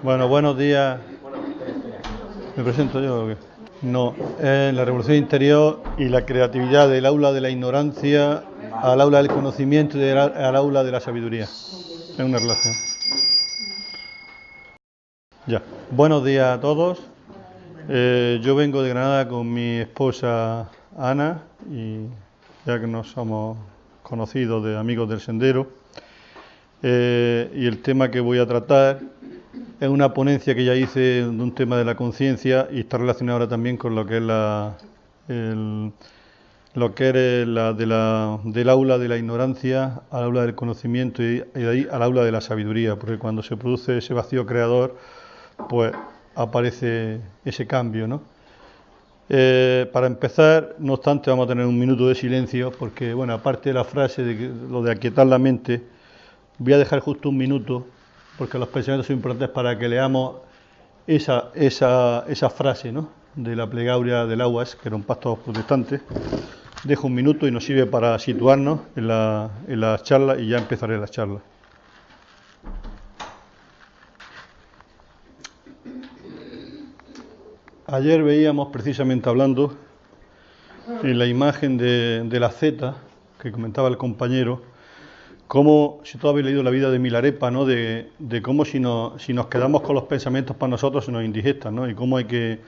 Bueno, buenos días. ¿Me presento yo o qué? No, es la revolución interior y la creatividad del aula de la ignorancia al aula del conocimiento y al aula de la sabiduría. Es una relación. Ya. Buenos días a todos. Yo vengo de Granada con mi esposa Ana y ya que nos somos conocidos de amigos del sendero. Y el tema que voy a tratar es una ponencia que ya hice de un tema de la conciencia y está relacionado ahora también con lo que es del aula de la ignorancia al aula del conocimiento y de ahí al aula de la sabiduría, porque cuando se produce ese vacío creador, pues aparece ese cambio, ¿no? Para empezar, no obstante, vamos a tener un minuto de silencio, porque, bueno, aparte de la frase de lo de aquietar la mente, voy a dejar justo un minuto, porque los pensamientos son importantes para que leamos esa frase, ¿no?, de la plegaria del Aguas, que era un pastor protestante. Dejo un minuto y nos sirve para situarnos en la charla y ya empezaré la charla. Ayer veíamos, precisamente hablando, en la imagen de la Z, que comentaba el compañero, cómo, si tú habéis leído la vida de Milarepa, ¿no?, de cómo si nos quedamos con los pensamientos para nosotros se nos indigestan, ¿no?, y cómo hay que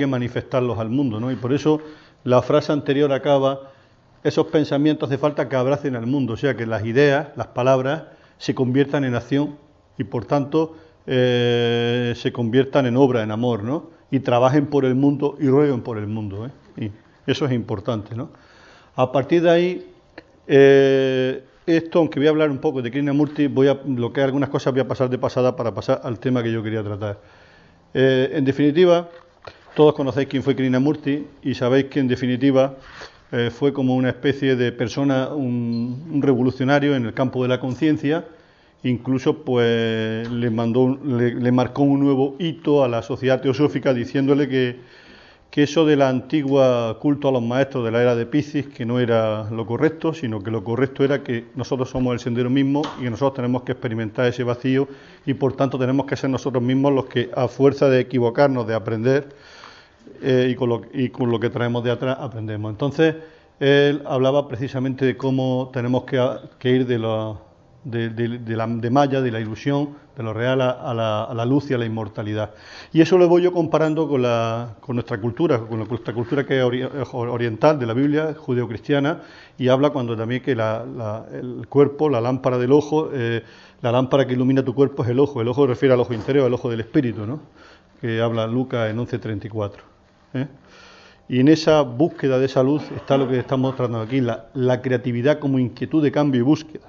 manifestarlos al mundo, ¿no? Y por eso la frase anterior acaba: esos pensamientos hace falta que abracen al mundo, o sea, que las ideas, las palabras, se conviertan en acción y por tanto se conviertan en obra, en amor, ¿no?, y trabajen por el mundo y rueguen por el mundo, ¿eh? Y eso es importante, ¿no? A partir de ahí, esto, aunque voy a hablar un poco de Krishnamurti, lo que algunas cosas voy a pasar de pasada para pasar al tema que yo quería tratar. En definitiva, todos conocéis quién fue Krishnamurti y sabéis que en definitiva fue como una especie de persona, un revolucionario en el campo de la conciencia. Incluso pues le marcó un nuevo hito a la sociedad teosófica, diciéndole que eso de la antigua culto a los maestros de la era de Piscis, que no era lo correcto, sino que lo correcto era que nosotros somos el sendero mismo y que nosotros tenemos que experimentar ese vacío y por tanto tenemos que ser nosotros mismos los que, a fuerza de equivocarnos, de aprender, y con lo que traemos de atrás aprendemos. Entonces él hablaba precisamente de cómo tenemos que ir de Maya, de la ilusión, de lo real a la luz y a la inmortalidad. Y eso lo voy yo comparando con nuestra cultura que es oriental, de la Biblia, judeocristiana, y habla cuando también que el cuerpo, la lámpara del ojo, la lámpara que ilumina tu cuerpo es el ojo se refiere al ojo interior, al ojo del espíritu, ¿no?, que habla Lucas en 11:34. Y en esa búsqueda de esa luz está lo que estamos tratando aquí, la creatividad como inquietud de cambio y búsqueda.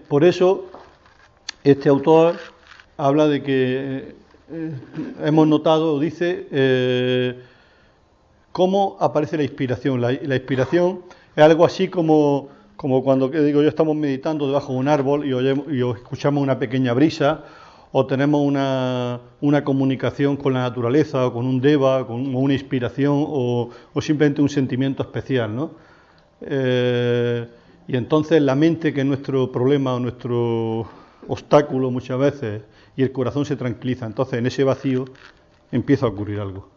Por eso, este autor habla de que hemos notado, dice, cómo aparece la inspiración. La inspiración es algo así como cuando, yo, estamos meditando debajo de un árbol y escuchamos una pequeña brisa, o tenemos una comunicación con la naturaleza, o con un deva, con una inspiración, o simplemente un sentimiento especial, ¿no? Y entonces la mente, que es nuestro problema o nuestro obstáculo muchas veces, y el corazón se tranquiliza. Entonces en ese vacío empieza a ocurrir algo.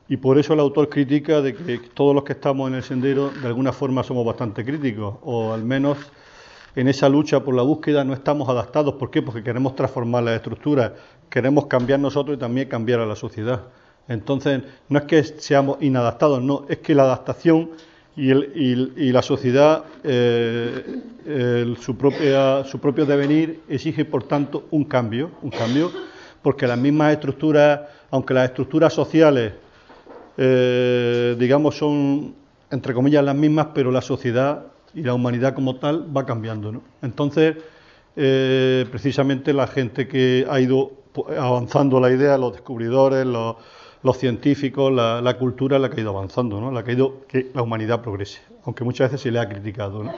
Y por eso el autor critica de que todos los que estamos en el sendero de alguna forma somos bastante críticos, o al menos en esa lucha por la búsqueda no estamos adaptados. ¿Por qué? Porque queremos transformar las estructuras, queremos cambiar nosotros y también cambiar a la sociedad. Entonces no es que seamos inadaptados, no, es que la adaptación y la sociedad, su propio devenir exige, por tanto, un cambio, porque las mismas estructuras, aunque las estructuras sociales, digamos, son, entre comillas, las mismas, pero la sociedad y la humanidad como tal va cambiando, ¿no? Entonces, precisamente la gente que ha ido avanzando la idea, los descubridores, los científicos, la cultura, la que ha ido avanzando, ¿no?, la que ha ido que la humanidad progrese, aunque muchas veces se le ha criticado, ¿no?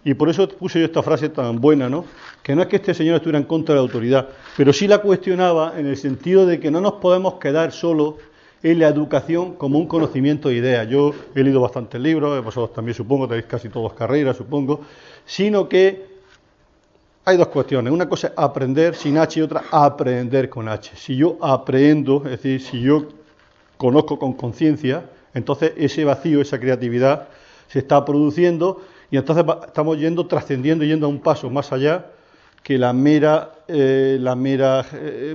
Y por eso puse yo esta frase tan buena, ¿no?, que no es que este señor estuviera en contra de la autoridad, pero sí la cuestionaba en el sentido de que no nos podemos quedar solo en la educación como un conocimiento de ideas. Yo he leído bastantes libros, vosotros también supongo, tenéis casi todos carreras, supongo, sino que hay dos cuestiones. Una cosa es aprender sin H y otra aprender con H. Si yo aprendo, es decir, si yo conozco con conciencia, entonces ese vacío, esa creatividad se está produciendo y entonces estamos trascendiendo, yendo a un paso más allá que la mera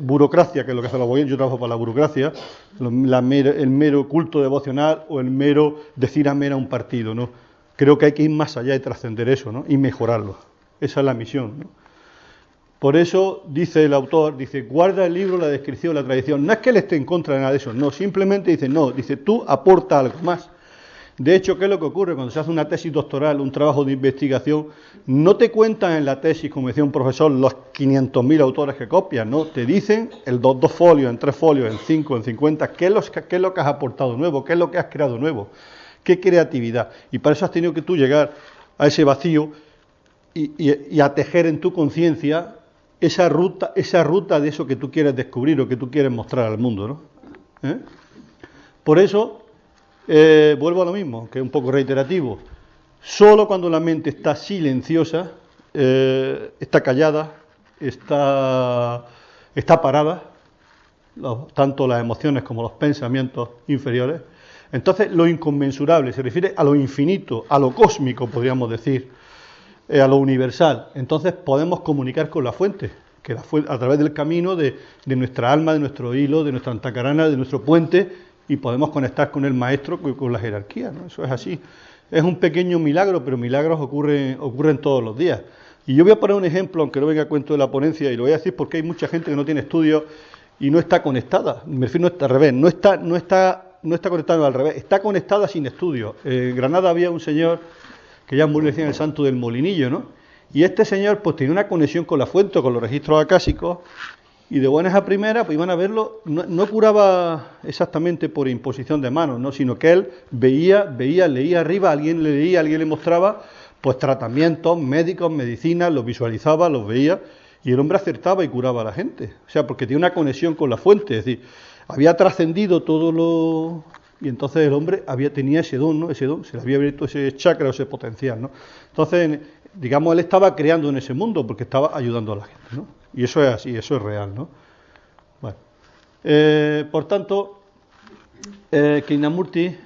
burocracia, que es lo que hace la Boyen. Yo trabajo para la burocracia, el mero culto devocional o el mero decir amén a un partido, ¿no? Creo que hay que ir más allá y trascender eso, ¿no? Y mejorarlo. Esa es la misión, ¿no? Por eso dice el autor, dice, guarda el libro, la descripción, la tradición. No es que él esté en contra de nada de eso, no, simplemente dice, no, dice, tú aporta algo más. De hecho, ¿qué es lo que ocurre cuando se hace una tesis doctoral, un trabajo de investigación? No te cuentan en la tesis, como decía un profesor, los 500.000 autores que copian, ¿no? Te dicen en dos folios, en 3 folios, en 5, en 50, qué es lo que has aportado nuevo, qué es lo que has creado nuevo, qué creatividad. Y para eso has tenido que tú llegar a ese vacío y a tejer en tu conciencia esa ruta de eso que tú quieres descubrir o que tú quieres mostrar al mundo, ¿no? Por eso, vuelvo a lo mismo, que es un poco reiterativo. Solo cuando la mente está silenciosa, está callada, está parada, tanto las emociones como los pensamientos inferiores, entonces lo inconmensurable se refiere a lo infinito, a lo cósmico, podríamos decir, a lo universal. Entonces podemos comunicar con la fuente, a través del camino de nuestra alma, de nuestro hilo, de nuestra antacarana, de nuestro puente, y podemos conectar con el maestro, con la jerarquía, ¿no? Eso es así. Es un pequeño milagro, pero milagros ocurren todos los días. Y yo voy a poner un ejemplo, aunque no venga a cuento de la ponencia, y lo voy a decir porque hay mucha gente que no tiene estudios y no está conectada. Me refiero al revés, no está conectada al revés, está conectada sin estudios. En Granada había un señor que ya murió, le decían el santo del Molinillo, ¿no? Y este señor pues tenía una conexión con la fuente, con los registros acásicos, y de buenas a primeras pues iban a verlo, no curaba exactamente por imposición de manos, ¿no? Sino que él veía, leía arriba, alguien le leía, alguien le mostraba pues tratamientos médicos, medicinas, los visualizaba, los veía, y el hombre acertaba y curaba a la gente. O sea, porque tenía una conexión con la fuente, es decir, había trascendido todo lo... Y entonces el hombre tenía ese don, ¿no? Ese don, se le había abierto ese chakra, ese potencial, ¿no? Entonces, digamos, él estaba creando en ese mundo porque estaba ayudando a la gente, ¿no? Y eso es así, eso es real, ¿no? Bueno, por tanto, Krishnamurti,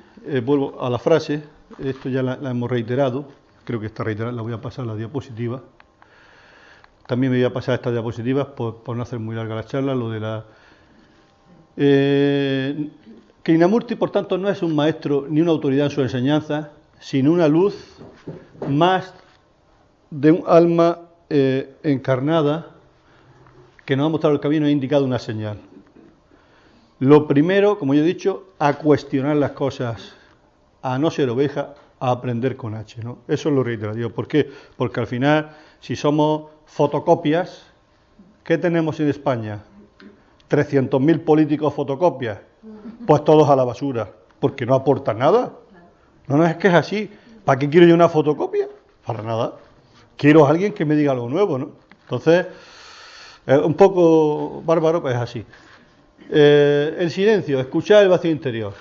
vuelvo a la frase, esto ya la hemos reiterado, creo que está reiterada, la voy a pasar a la diapositiva. También me voy a pasar estas diapositivas por no hacer muy larga la charla, lo de la... Krishnamurti, por tanto, no es un maestro ni una autoridad en su enseñanza, sino una luz más de un alma encarnada que nos ha mostrado el camino e ha indicado una señal. Lo primero, como yo he dicho, a cuestionar las cosas, a no ser oveja, a aprender con H, ¿no? Eso es lo reiterativo. ¿Por qué? Porque al final, si somos fotocopias, ¿qué tenemos en España? 300.000 políticos fotocopias, pues todos a la basura, porque no aportan nada. No, es que es así. ¿Para qué quiero yo una fotocopia? Para nada. Quiero a alguien que me diga algo nuevo, ¿no? Entonces, un poco bárbaro, pues es así. El silencio, escuchar el vacío interior.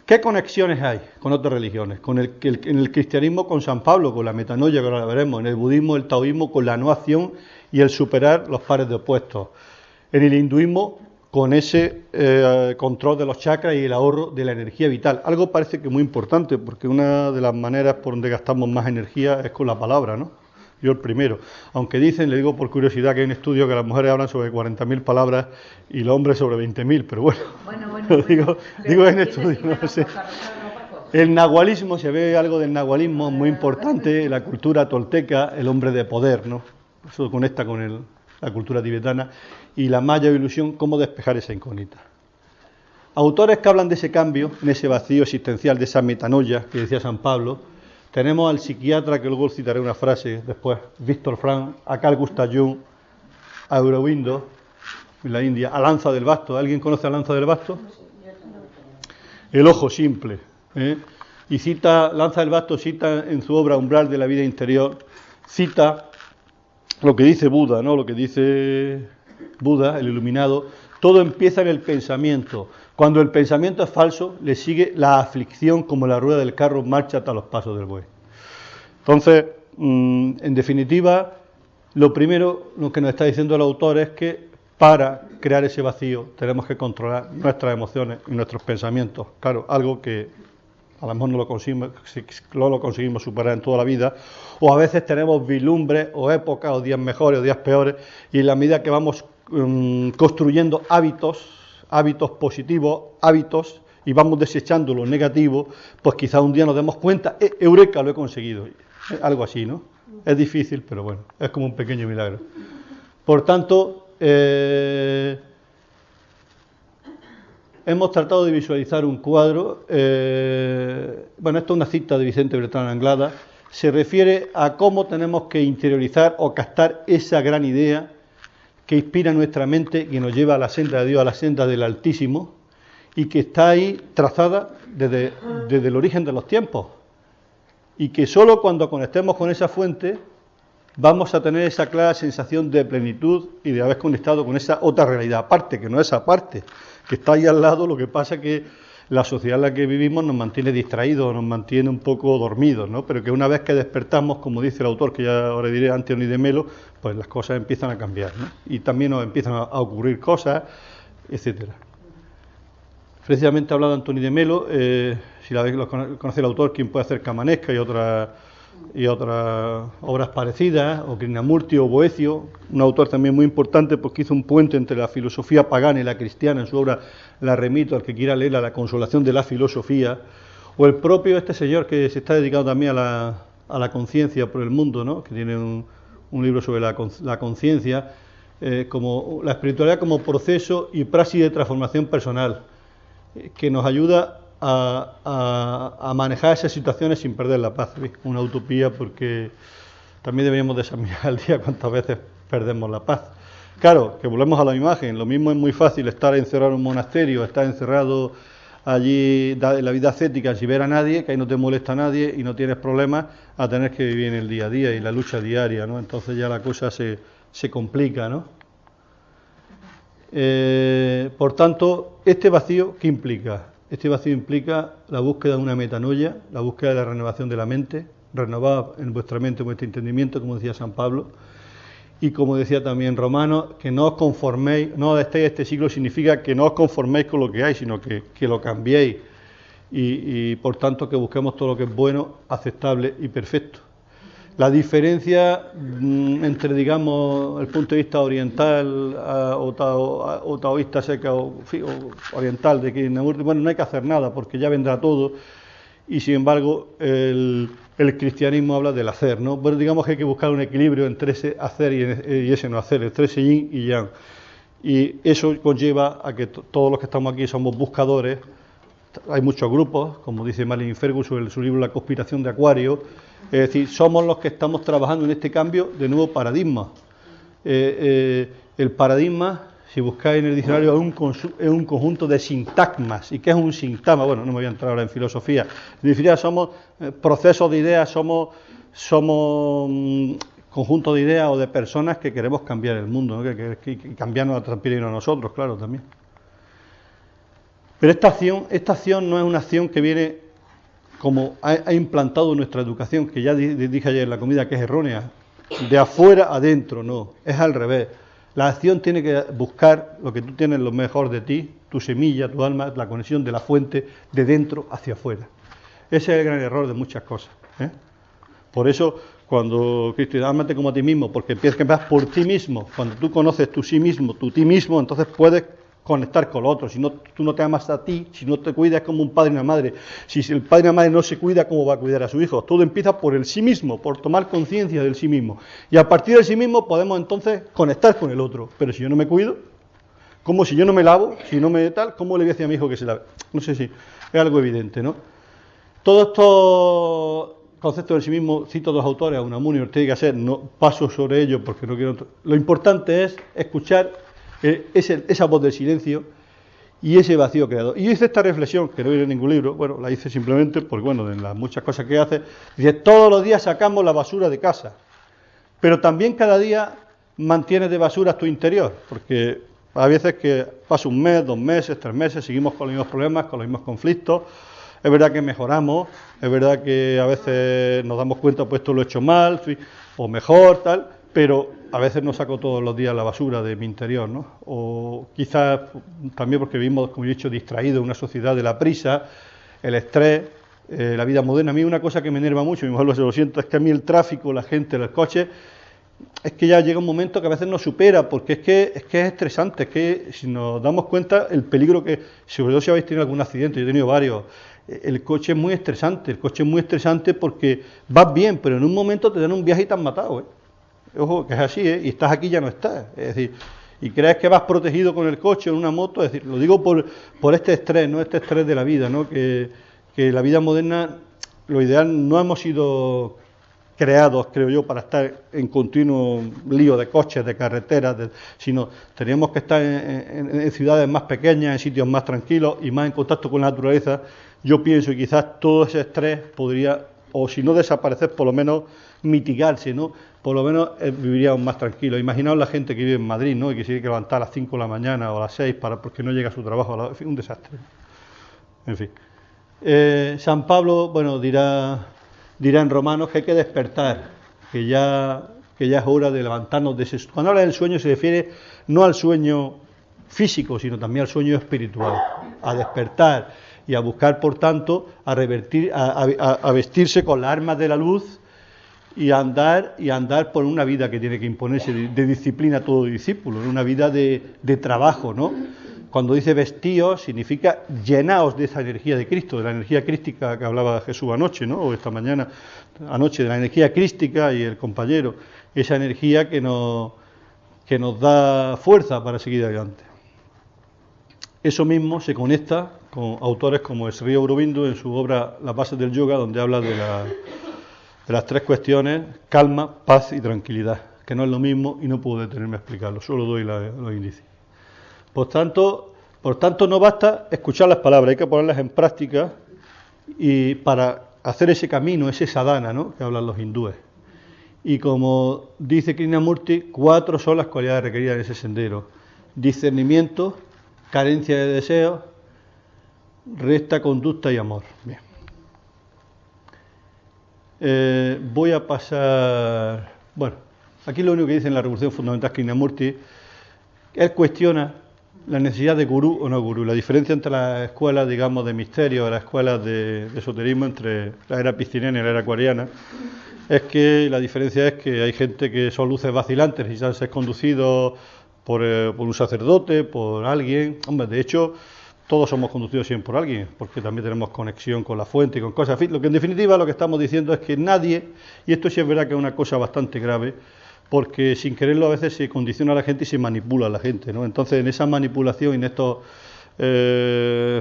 ¿Qué conexiones hay con otras religiones? En el cristianismo con San Pablo, con la metanoia, que ahora la veremos. En el budismo, el taoísmo, con la no acción y el superar los pares de opuestos. En el hinduismo, con ese control de los chakras y el ahorro de la energía vital. Algo parece que muy importante, porque una de las maneras por donde gastamos más energía es con la palabra, ¿no? Yo el primero. Aunque dicen, le digo por curiosidad, que hay un estudio que las mujeres hablan sobre 40.000 palabras y los hombres sobre 20.000, pero bueno, digo en estudio, no sé. El nahualismo, se ve algo del nahualismo muy importante, la cultura tolteca, el hombre de poder, ¿no? Eso conecta con la cultura tibetana, y la maya ilusión, cómo despejar esa incógnita. Autores que hablan de ese cambio, en ese vacío existencial, de esa metanoia que decía San Pablo, tenemos al psiquiatra, que luego citaré una frase después, Víctor Frank, a Carl Gustav Jung, a Aurobindo, en la India, a Lanza del Basto. ¿Alguien conoce a Lanza del Basto? El ojo simple. Y cita, Lanza del Basto cita en su obra Umbral de la vida interior, cita lo que dice Buda, ¿no? Lo que dice Buda, el iluminado, todo empieza en el pensamiento. Cuando el pensamiento es falso, le sigue la aflicción, como la rueda del carro marcha hasta los pasos del buey. Entonces, en definitiva, Lo primero, lo que nos está diciendo el autor es que para crear ese vacío tenemos que controlar nuestras emociones y nuestros pensamientos. Claro, algo que a lo mejor no lo conseguimos superar en toda la vida, o a veces tenemos vislumbres o épocas o días mejores o días peores, y en la medida que vamos construyendo hábitos positivos, y vamos desechando lo negativo, pues quizá un día nos demos cuenta, eureka, lo he conseguido. Algo así, ¿no? Es difícil, pero bueno, es como un pequeño milagro. Por tanto, hemos tratado de visualizar un cuadro. Bueno, esto es una cita de Vicente Bertrand Anglada. Se refiere a cómo tenemos que interiorizar o captar esa gran idea que inspira nuestra mente, que nos lleva a la senda de Dios, a la senda del Altísimo, y que está ahí trazada desde el origen de los tiempos. Y que solo cuando conectemos con esa fuente vamos a tener esa clara sensación de plenitud y de haber conectado con esa otra realidad aparte, que no es aparte, que está ahí al lado. Lo que pasa es que la sociedad en la que vivimos nos mantiene distraídos, nos mantiene un poco dormidos, ¿no? Pero que una vez que despertamos, como dice el autor, que ya ahora diré, Anthony de Melo, pues las cosas empiezan a cambiar, ¿no? Y también nos empiezan a ocurrir cosas, etcétera. Precisamente ha hablado Anthony de Melo, si lo conoce el autor, quien puede hacer Camanesca y otras obras parecidas, o Krishnamurti o Boecio, un autor también muy importante porque hizo un puente entre la filosofía pagana y la cristiana. En su obra la remito al que quiera leerla, La consolación de la filosofía, o el propio este señor que se está dedicando también a la conciencia por el mundo, ¿no? Que tiene un libro sobre la conciencia, como la espiritualidad como proceso y praxis de transformación personal, que nos ayuda a manejar esas situaciones sin perder la paz. Una utopía, porque también deberíamos de examinar al día cuántas veces perdemos la paz. Claro, que volvemos a la imagen. Lo mismo es muy fácil estar encerrado en un monasterio, estar encerrado allí en la vida ascética sin ver a nadie, que ahí no te molesta a nadie y no tienes problemas, a tener que vivir en el día a día y la lucha diaria, ¿no? Entonces ya la cosa se complica, ¿no? Por tanto, este vacío, ¿qué implica? Este vacío implica la búsqueda de una metanoia, la búsqueda de la renovación de la mente, renovad en vuestra mente vuestro entendimiento, como decía San Pablo, y como decía también Romano, que no os conforméis, no estéis este siglo, significa que no os conforméis con lo que hay, sino que lo cambiéis, y por tanto que busquemos todo lo que es bueno, aceptable y perfecto. La diferencia entre, digamos, el punto de vista oriental o taoísta seca o oriental de Krishnamurti, bueno, no hay que hacer nada porque ya vendrá todo, y sin embargo el cristianismo habla del hacer, ¿no? Bueno, digamos que hay que buscar un equilibrio entre ese hacer y ese no hacer, entre ese yin y yang, y eso conlleva a que todos los que estamos aquí somos buscadores. Hay muchos grupos, como dice Malin Ferguson en su libro La conspiración de Acuario. Es decir, somos los que estamos trabajando en este cambio de nuevo paradigma. El paradigma, si buscáis en el diccionario, es un conjunto de sintagmas. ¿Y qué es un sintagma? Bueno, no me voy a entrar ahora en filosofía. En definitiva, somos procesos de ideas, somos conjunto de ideas o de personas que queremos cambiar el mundo, ¿no? que cambiarnos también a nosotros, claro, también. Pero esta acción no es una acción que viene como ha implantado nuestra educación, que ya dije ayer en la comida que es errónea, de afuera adentro, no, es al revés. La acción tiene que buscar lo que tú tienes lo mejor de ti, tu semilla, tu alma, la conexión de la fuente de dentro hacia afuera. Ese es el gran error de muchas cosas, ¿eh? Por eso, cuando Cristo dice, ámate como a ti mismo, porque empiezas que empezar por ti mismo. Cuando tú conoces tu sí mismo, tu ti mismo, entonces puedes conectar con los otros. Si no, tú no te amas a ti, si no te cuidas como un padre y una madre. Si el padre y una madre no se cuida, ¿cómo va a cuidar a su hijo? Todo empieza por el sí mismo, por tomar conciencia del sí mismo. Y a partir del sí mismo podemos entonces conectar con el otro. Pero si yo no me cuido, como si yo no me lavo, si no me tal, ¿cómo le voy a decir a mi hijo que se lave? No sé si es algo evidente, ¿no? Todos estos conceptos del sí mismo, cito dos autores, Unamuno y Ortega y Gasset, no paso sobre ello porque no quiero. Lo importante es escuchar esa voz del silencio y ese vacío creador. Y hice esta reflexión, que no viene en ningún libro, bueno, la hice simplemente porque, bueno, de las muchas cosas que hace, dice, todos los días sacamos la basura de casa, pero también cada día mantienes de basura tu interior, porque a veces que pasa un mes, 2 meses, 3 meses, seguimos con los mismos problemas, con los mismos conflictos. Es verdad que mejoramos, es verdad que a veces nos damos cuenta, pues esto lo he hecho mal, o mejor, tal, pero a veces no saco todos los días la basura de mi interior, ¿no? O quizás también porque vivimos, como he dicho, distraídos en una sociedad de la prisa, el estrés, la vida moderna. A mí una cosa que me enerva mucho, y mejor lo siento, es que a mí el tráfico, la gente, los coches, es que ya llega un momento que a veces nos supera, porque es estresante, es que si nos damos cuenta el peligro que, sobre todo si habéis tenido algún accidente, yo he tenido varios, el coche es muy estresante porque vas bien, pero en un momento te dan un viaje y te han matado, ¿eh? Ojo, que es así, ¿eh? Y estás aquí y ya no estás, es decir, y crees que vas protegido con el coche o en una moto, es decir, lo digo por este estrés, ¿no? Este estrés de la vida, ¿no? Que la vida moderna, lo ideal, no hemos sido creados, creo yo, para estar en continuo lío de coches, de carreteras, sino teníamos que estar en ciudades más pequeñas, en sitios más tranquilos y más en contacto con la naturaleza. Yo pienso que quizás todo ese estrés podría, o si no desaparecer, por lo menos mitigarse, ¿no? Por lo menos viviríamos más tranquilos. Imaginaos la gente que vive en Madrid, ¿no? Y que se tiene que levantar a las 5 de la mañana o a las 6 porque no llega a su trabajo, en fin, un desastre. En fin. San Pablo, bueno, dirá en Romanos que hay que despertar, que ya es hora de levantarnos de ese. Cuando habla del sueño se refiere no al sueño físico, sino también al sueño espiritual, a despertar y a buscar, por tanto, a revertir, a vestirse con las armas de la luz y a andar por una vida que tiene que imponerse de disciplina a todo discípulo, una vida de trabajo, ¿no? Cuando dice vestíos, significa llenaos de esa energía de Cristo, de la energía crística que hablaba Jesús anoche, ¿no? O esta mañana, anoche, de la energía crística y el compañero, esa energía que nos da fuerza para seguir adelante. Eso mismo se conecta con autores como Sri Aurobindo en su obra Las bases del yoga, donde habla de las tres cuestiones: calma, paz y tranquilidad, que no es lo mismo y no puedo detenerme a explicarlo, solo doy los indicios. Por tanto, no basta escuchar las palabras, hay que ponerlas en práctica y para hacer ese camino, ese sadhana, ¿no?, que hablan los hindúes. Y como dice Krishnamurti, 4 son las cualidades requeridas en ese sendero: discernimiento, carencia de deseos, recta conducta y amor. Bien. Voy a pasar. Bueno, aquí lo único que dice en la Revolución Fundamental Krishnamurti, él cuestiona la necesidad de gurú o no gurú, la diferencia entre las escuelas, digamos, de misterio, las escuelas de esoterismo, entre la era pisciniana y la era acuariana, es que la diferencia es que hay gente que son luces vacilantes y ser conducidos por un sacerdote, por alguien. Hombre, de hecho, todos somos conducidos siempre por alguien, porque también tenemos conexión con la fuente y con cosas. En fin, lo que en definitiva lo que estamos diciendo es que nadie, y esto sí es verdad que es una cosa bastante grave, porque sin quererlo a veces se condiciona a la gente y se manipula a la gente, ¿no? Entonces, en esa manipulación y en estos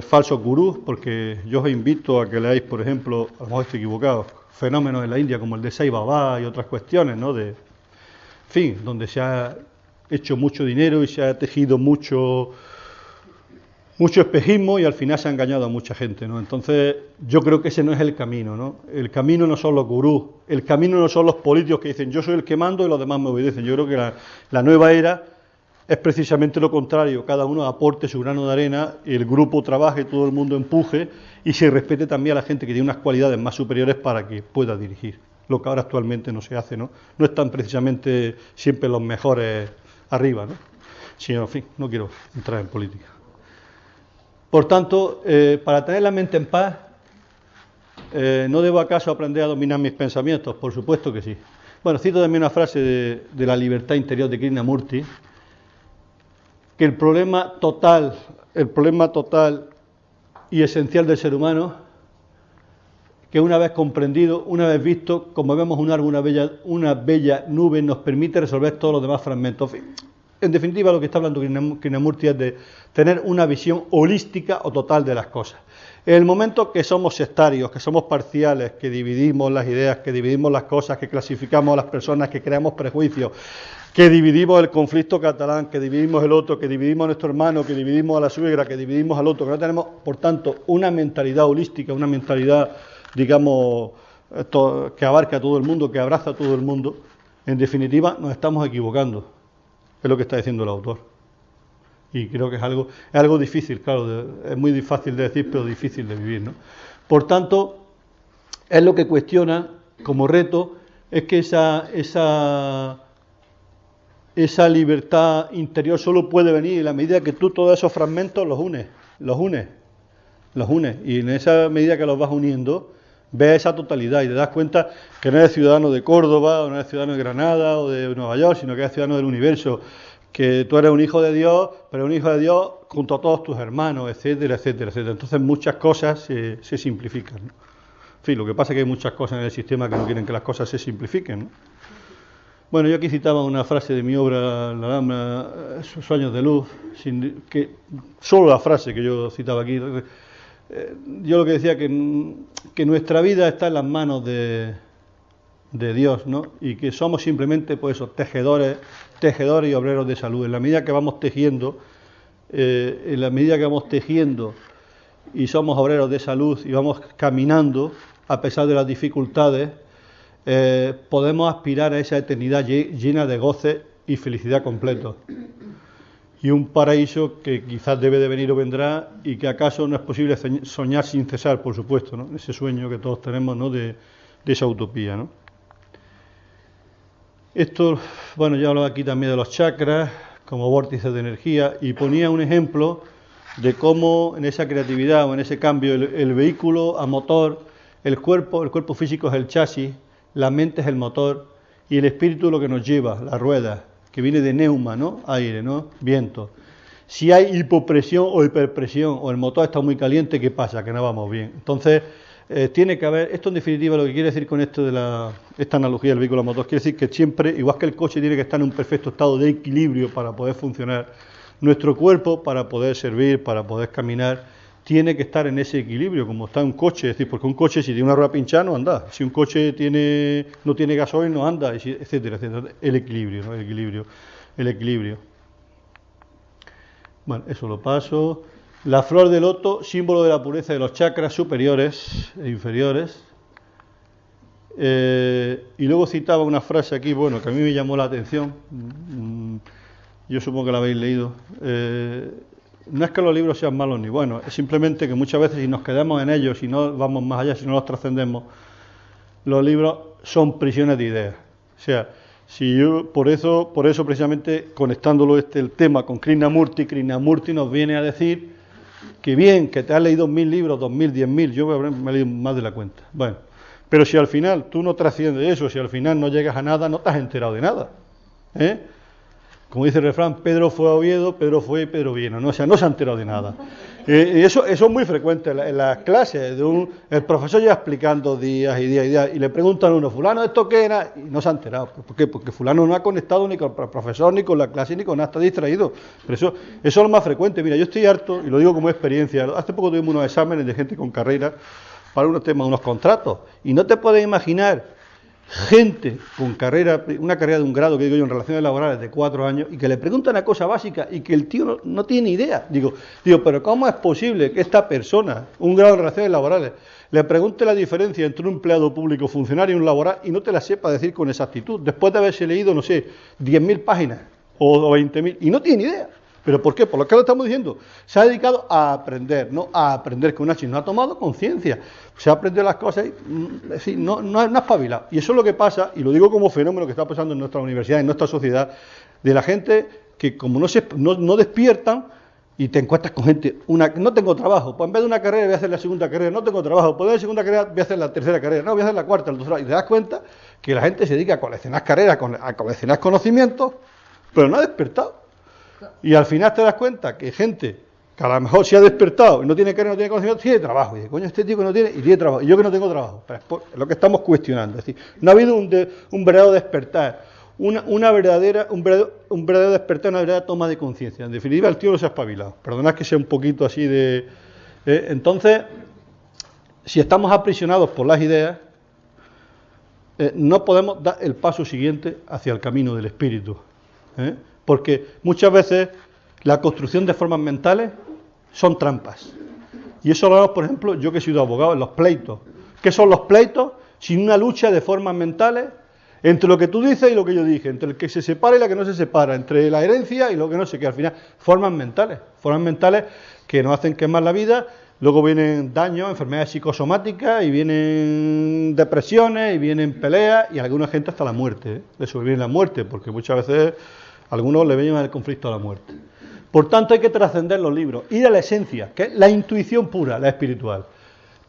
falsos gurús, porque yo os invito a que leáis, por ejemplo, a lo mejor estoy equivocado, fenómenos en la India como el de Sai Baba y otras cuestiones, ¿no?, en fin, donde se ha hecho mucho dinero y se ha tejido mucho espejismo y al final se ha engañado a mucha gente, ¿no? Entonces, yo creo que ese no es el camino, ¿no? El camino no son los gurús, el camino no son los políticos que dicen yo soy el que mando y los demás me obedecen. Yo creo que la nueva era es precisamente lo contrario: cada uno aporte su grano de arena, el grupo trabaje, todo el mundo empuje y se respete también a la gente que tiene unas cualidades más superiores para que pueda dirigir, lo que ahora actualmente no se hace, ¿no? No están precisamente siempre los mejores arriba, ¿no? Sino, en fin, no quiero entrar en política. Por tanto, para tener la mente en paz, ¿no debo acaso aprender a dominar mis pensamientos? Por supuesto que sí. Bueno, cito también una frase de la libertad interior de Krishnamurti, que el problema total y esencial del ser humano, que una vez comprendido, una vez visto, como vemos un árbol, una bella nube, nos permite resolver todos los demás fragmentos. En definitiva, lo que está hablando Krishnamurti es de tener una visión holística o total de las cosas. En el momento que somos sectarios, que somos parciales, que dividimos las ideas, que dividimos las cosas, que clasificamos a las personas, que creamos prejuicios, que dividimos el conflicto catalán, que dividimos el otro, que dividimos a nuestro hermano, que dividimos a la suegra, que dividimos al otro, que no tenemos, por tanto, una mentalidad holística, una mentalidad, digamos, que abarca a todo el mundo, que abraza a todo el mundo, en definitiva, nos estamos equivocando. Es lo que está diciendo el autor. Y creo que es algo difícil, claro, es muy fácil de decir, pero difícil de vivir, ¿no? Por tanto, es lo que cuestiona como reto, es que esa esa libertad interior solo puede venir en la medida que tú todos esos fragmentos los unes. Y en esa medida que los vas uniendo, ves esa totalidad y te das cuenta que no eres ciudadano de Córdoba, o no eres ciudadano de Granada o de Nueva York, sino que eres ciudadano del universo, que tú eres un hijo de Dios, pero un hijo de Dios junto a todos tus hermanos, etcétera, etcétera, etcétera. Entonces muchas cosas se simplifican, ¿no? En fin, lo que pasa es que hay muchas cosas en el sistema que no quieren que las cosas se simplifiquen, ¿no? Bueno, yo aquí citaba una frase de mi obra, La Dama, Sueños de Luz, solo la frase que yo citaba aquí. Yo lo que decía que nuestra vida está en las manos de Dios, ¿no? Y que somos simplemente, pues eso, tejedores y obreros de salud. En la medida que vamos tejiendo, y somos obreros de salud y vamos caminando a pesar de las dificultades, podemos aspirar a esa eternidad llena de goce y felicidad completo. Y un paraíso que quizás debe de venir o vendrá, y que acaso no es posible soñar sin cesar, por supuesto, ¿no? Ese sueño que todos tenemos, ¿no? de esa utopía, ¿no? Esto, bueno, yo hablaba aquí también de los chakras como vórtices de energía, y ponía un ejemplo de cómo en esa creatividad o en ese cambio el vehículo a motor, el cuerpo físico es el chasis, la mente es el motor y el espíritu lo que nos lleva, la rueda, que viene de neuma, ¿no? Aire, ¿no? Viento. Si hay hipopresión o hiperpresión o el motor está muy caliente, ¿qué pasa? Que no vamos bien. Entonces, tiene que haber, esto en definitiva lo que quiere decir con esto de esta analogía del vehículo a motor, quiere decir que siempre, igual que el coche tiene que estar en un perfecto estado de equilibrio para poder funcionar, nuestro cuerpo para poder servir, para poder caminar, tiene que estar en ese equilibrio, como está un coche, es decir, porque un coche si tiene una rueda pinchada no anda, si un coche no tiene gasoil no anda, etcétera, etcétera. El equilibrio, ¿no? El equilibrio. Bueno, eso lo paso. La flor de loto, símbolo de la pureza de los chakras superiores e inferiores. Y luego citaba una frase aquí, bueno, que a mí me llamó la atención. Yo supongo que la habéis leído. No es que los libros sean malos ni buenos, es simplemente que muchas veces si nos quedamos en ellos, si no vamos más allá, si no los trascendemos, los libros son prisiones de ideas. O sea, si yo, por eso precisamente conectándolo el tema con Krishnamurti nos viene a decir que bien, que te has leído 1000 libros, 2000, 10.000, yo me he leído más de la cuenta. Bueno, pero si al final tú no trasciendes eso, si al final no llegas a nada, no te has enterado de nada, ¿eh? Como dice el refrán, Pedro fue a Oviedo, Pedro fue y Pedro vino, ¿no? O sea, no se ha enterado de nada. Eso es muy frecuente en las clases. El profesor lleva explicando días y días y días, y le preguntan a uno, fulano, ¿esto qué era? Y no se ha enterado. ¿Por qué? Porque fulano no ha conectado ni con el profesor, ni con la clase, ni con nada, está distraído. Pero eso es lo más frecuente. Mira, yo estoy harto, y lo digo como experiencia, hace poco tuvimos unos exámenes de gente con carrera para unos temas, unos contratos, y no te puedes imaginar gente con una carrera de un grado, que digo yo, en relaciones laborales de 4 años, y que le preguntan una cosa básica y que el tío no tiene idea. Digo, pero ¿cómo es posible que esta persona, un grado en relaciones laborales, le pregunte la diferencia entre un empleado público, funcionario y un laboral y no te la sepa decir con exactitud, después de haberse leído, no sé, 10.000 páginas o 20.000, y no tiene idea? ¿Pero por qué? Por lo que lo estamos diciendo. Se ha dedicado a aprender, no a aprender con H, no ha tomado conciencia. Se ha aprendido las cosas y no ha espabilado. Y eso es lo que pasa, y lo digo como fenómeno que está pasando en nuestra universidad, en nuestra sociedad, de la gente que como no despiertan, y te encuentras con gente, no tengo trabajo, pues en vez de una carrera voy a hacer la segunda carrera, no tengo trabajo, pues en la segunda carrera voy a hacer la tercera carrera, no, voy a hacer la cuarta, el doctorado, y te das cuenta que la gente se dedica a coleccionar carreras, a coleccionar conocimientos, pero no ha despertado. Y al final te das cuenta que gente que a lo mejor se ha despertado y no tiene carrera, no tiene conocimiento, tiene trabajo. Y dice, coño, este tío que no tiene, y tiene trabajo, y yo que no tengo trabajo. Pero es lo que estamos cuestionando. Es decir, no ha habido un verdadero despertar, un verdadero despertar, una verdadera toma de conciencia. En definitiva, el tío no se ha espabilado. Perdonad que sea un poquito así de... entonces, si estamos aprisionados por las ideas, no podemos dar el paso siguiente hacia el camino del espíritu. Porque muchas veces la construcción de formas mentales son trampas. Y eso lo vemos, por ejemplo, yo que he sido abogado, en los pleitos. ¿Qué son los pleitos? Sin una lucha de formas mentales entre lo que tú dices y lo que yo dije, entre el que se separa y la que no se separa, entre la herencia y lo que no sé qué. Al final, formas mentales que nos hacen quemar la vida. Luego vienen daños, enfermedades psicosomáticas, y vienen depresiones, y vienen peleas, y a alguna gente hasta la muerte. Eso viene la muerte, porque muchas veces Algunos le ven el conflicto a la muerte. Por tanto, hay que trascender los libros, ir a la esencia, que es la intuición pura, la espiritual.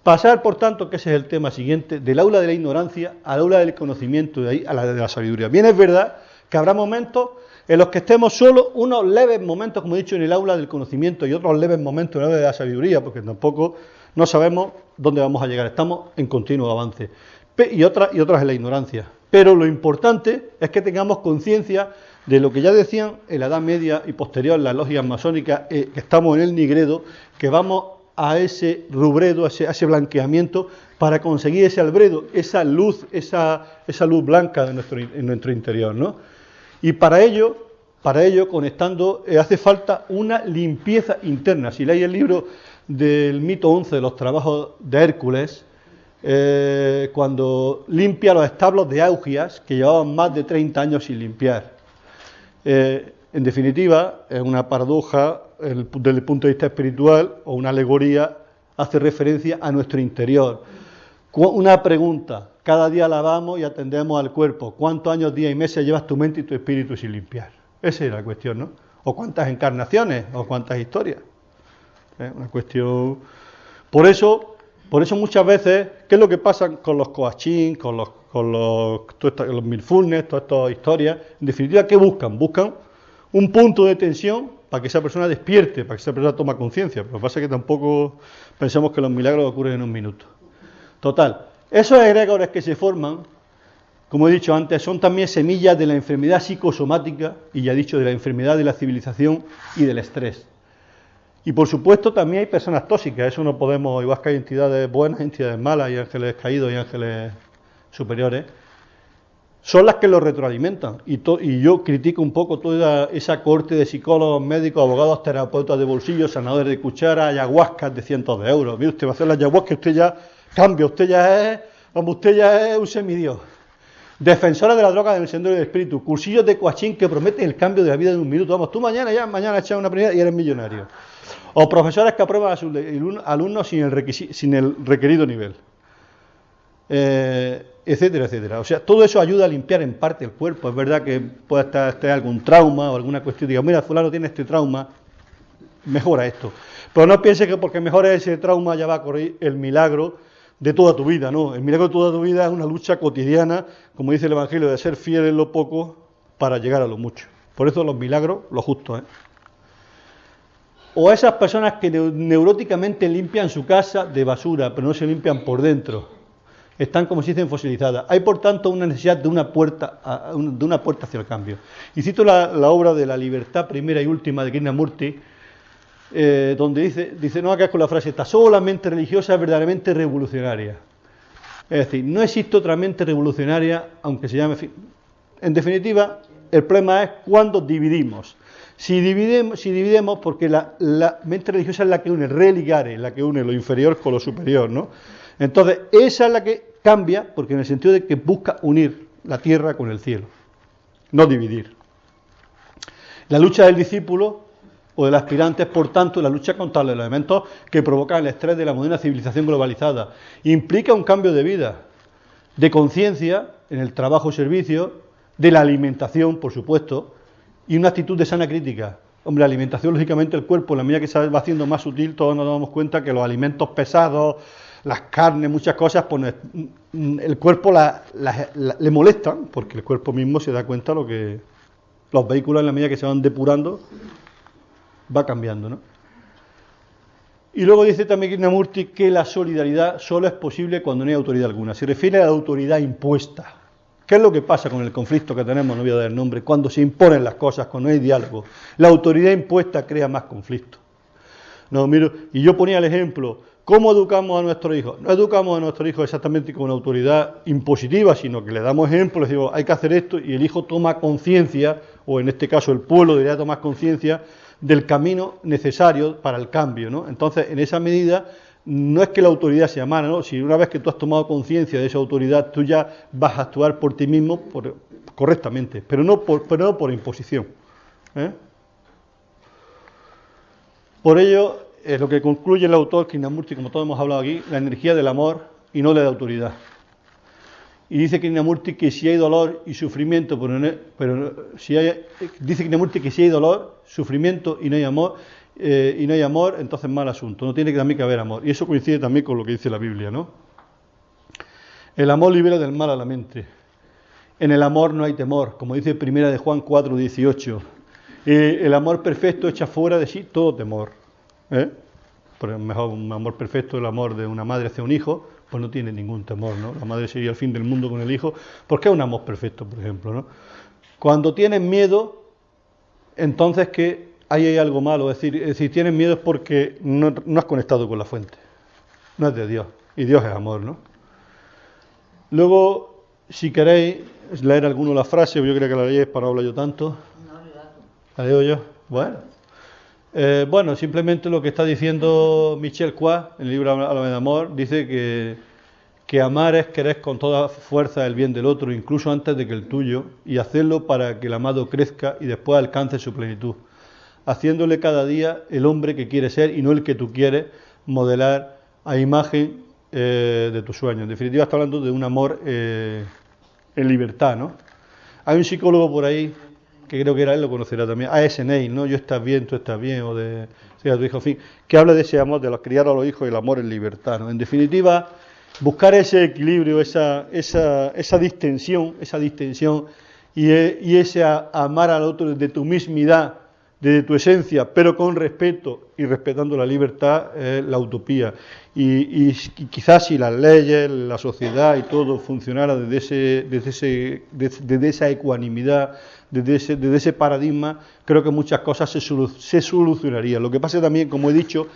Pasar, por tanto, que ese es el tema siguiente, del aula de la ignorancia al aula del conocimiento, de ahí a la de la sabiduría. Bien es verdad que habrá momentos en los que estemos solo, unos leves momentos, como he dicho, en el aula del conocimiento y otros leves momentos en el aula de la sabiduría, porque tampoco no sabemos dónde vamos a llegar, estamos en continuo avance. Y otras en la ignorancia. Pero lo importante es que tengamos conciencia de lo que ya decían en la Edad Media y posterior, las logias masónicas, que estamos en el Nigredo, que vamos a ese rubredo, a ese blanqueamiento, para conseguir ese albredo, esa luz blanca en nuestro interior, ¿no? Y para ello conectando, hace falta una limpieza interna. Si leéis el libro del mito 11 de los trabajos de Hércules, cuando limpia los establos de Augias, que llevaban más de 30 años sin limpiar. En definitiva, es una paradoja desde el punto de vista espiritual, o una alegoría, hace referencia a nuestro interior. Una pregunta: cada día lavamos y atendemos al cuerpo. ¿Cuántos años, días y meses llevas tu mente y tu espíritu sin limpiar? Esa es la cuestión, ¿no? ¿O cuántas encarnaciones? ¿O cuántas historias? Es una cuestión. Por eso muchas veces, ¿qué es lo que pasa con los coaching, con los mindfulness, todas estas historias? En definitiva, ¿qué buscan? Buscan un punto de tensión para que esa persona despierte, para que esa persona tome conciencia. Pero lo que pasa es que tampoco pensamos que los milagros ocurren en un minuto. Total, esos egregores que se forman, como he dicho antes, son también semillas de la enfermedad psicosomática, y ya he dicho, de la enfermedad de la civilización y del estrés. Y por supuesto también hay personas tóxicas, eso no podemos, igual que hay entidades buenas, entidades malas, y ángeles caídos y ángeles superiores, son las que los retroalimentan. Y yo critico un poco toda esa corte de psicólogos, médicos, abogados, terapeutas de bolsillo, sanadores de cuchara, ayahuascas de cientos de euros. Mire, usted va a hacer la ayahuasca, usted ya cambia, usted ya es un semidios. Defensores de la droga del sendero del espíritu, cursillos de coaching que prometen el cambio de la vida en un minuto. Vamos, tú mañana echas una primera y eres millonario. O profesores que aprueban a sus alumnos sin el requerido nivel. Etcétera, etcétera. O sea, todo eso ayuda a limpiar en parte el cuerpo. Es verdad que puede estar algún trauma o alguna cuestión. Diga, mira, fulano tiene este trauma, mejora esto. Pero no piense que porque mejore ese trauma ya va a correr el milagro de toda tu vida, no. El milagro de toda tu vida es una lucha cotidiana, como dice el Evangelio, de ser fiel en lo poco para llegar a lo mucho. Por eso los milagros, lo justo, ¿eh? O esas personas que neuróticamente limpian su casa de basura, pero no se limpian por dentro. Están, como se dicen, fosilizadas. Hay, por tanto, una necesidad de una puerta hacia el cambio. Y cito la obra de La libertad primera y última de Krishnamurti, donde dice, no hagas con la frase, esta sola mente religiosa es verdaderamente revolucionaria. Es decir, no existe otra mente revolucionaria, aunque se llame... En definitiva, el problema es cuando dividimos. Si dividimos, porque la mente religiosa es la que une, religare, la que une lo inferior con lo superior, ¿no? Entonces, esa es la que cambia, porque en el sentido de que busca unir la tierra con el cielo, no dividir. La lucha del discípulo o del aspirante es, por tanto, la lucha contra los elementos que provocan el estrés de la moderna civilización globalizada. Implica un cambio de vida, de conciencia en el trabajo y servicio, de la alimentación, por supuesto, y una actitud de sana crítica. Hombre, la alimentación, lógicamente, el cuerpo, en la medida que se va haciendo más sutil, todos nos damos cuenta que los alimentos pesados, las carnes, muchas cosas, pues el cuerpo le molestan, porque el cuerpo mismo se da cuenta lo que los vehículos, en la medida que se van depurando, va cambiando, ¿no? Y luego dice también Krishnamurti que la solidaridad solo es posible cuando no hay autoridad alguna. Se refiere a la autoridad impuesta. ¿Qué es lo que pasa con el conflicto que tenemos? No voy a dar nombre. Cuando se imponen las cosas, cuando no hay diálogo. La autoridad impuesta crea más conflicto. No, miro, y yo ponía el ejemplo, ¿cómo educamos a nuestros hijos? No educamos a nuestros hijos exactamente con una autoridad impositiva, sino que le damos ejemplos, les digo, hay que hacer esto, y el hijo toma conciencia, o en este caso el pueblo debería tomar conciencia del camino necesario para el cambio, ¿no? Entonces, en esa medida, no es que la autoridad sea mala, ¿no? Si una vez que tú has tomado conciencia de esa autoridad, tú ya vas a actuar por ti mismo correctamente, pero no por imposición, ¿eh? Por ello, es lo que concluye el autor Krishnamurti, como todos hemos hablado aquí, la energía del amor y no la de autoridad. Y dice Krishnamurti que si hay dolor y sufrimiento, dice Krishnamurti que si hay dolor, sufrimiento y no hay amor, entonces mal asunto. No tiene que también que haber amor. Y eso coincide también con lo que dice la Biblia, ¿no? El amor libera del mal a la mente. En el amor no hay temor, como dice 1 de Juan 4:18. El amor perfecto echa fuera de sí todo temor. Por mejor un amor perfecto, el amor de una madre hacia un hijo, pues no tiene ningún temor, ¿no? La madre sería el fin del mundo con el hijo, porque es un amor perfecto, por ejemplo, ¿no? Cuando tienes miedo, entonces que ahí hay algo malo, es decir, si tienes miedo es porque no has conectado con la fuente, no es de Dios, y Dios es amor, ¿no? Luego, si queréis leer alguno de las frases, yo creo que la leéis para no hablar yo tanto. ¿La leo yo? Bueno, simplemente lo que está diciendo Michel Coix en el libro Háblame de Amor, dice que amar es querer con toda fuerza el bien del otro, incluso antes de que el tuyo, y hacerlo para que el amado crezca y después alcance su plenitud, haciéndole cada día el hombre que quiere ser y no el que tú quieres modelar a imagen de tu sueño. En definitiva está hablando de un amor en libertad, ¿no? Hay un psicólogo por ahí que creo que él lo conocerá también, A.S. Neil, ¿no? Yo estás bien, tú estás bien, o de sea tu hijo, en fin, que habla de ese amor, de los criar a los hijos y el amor en libertad, ¿no? En definitiva, buscar ese equilibrio, esa distensión y ese amar al otro desde tu mismidad, desde tu esencia, pero con respeto y respetando la libertad, es la utopía. Y quizás si las leyes, la sociedad y todo funcionara desde esa ecuanimidad, desde ese paradigma, creo que muchas cosas se solucionarían. Lo que pasa también, como he dicho,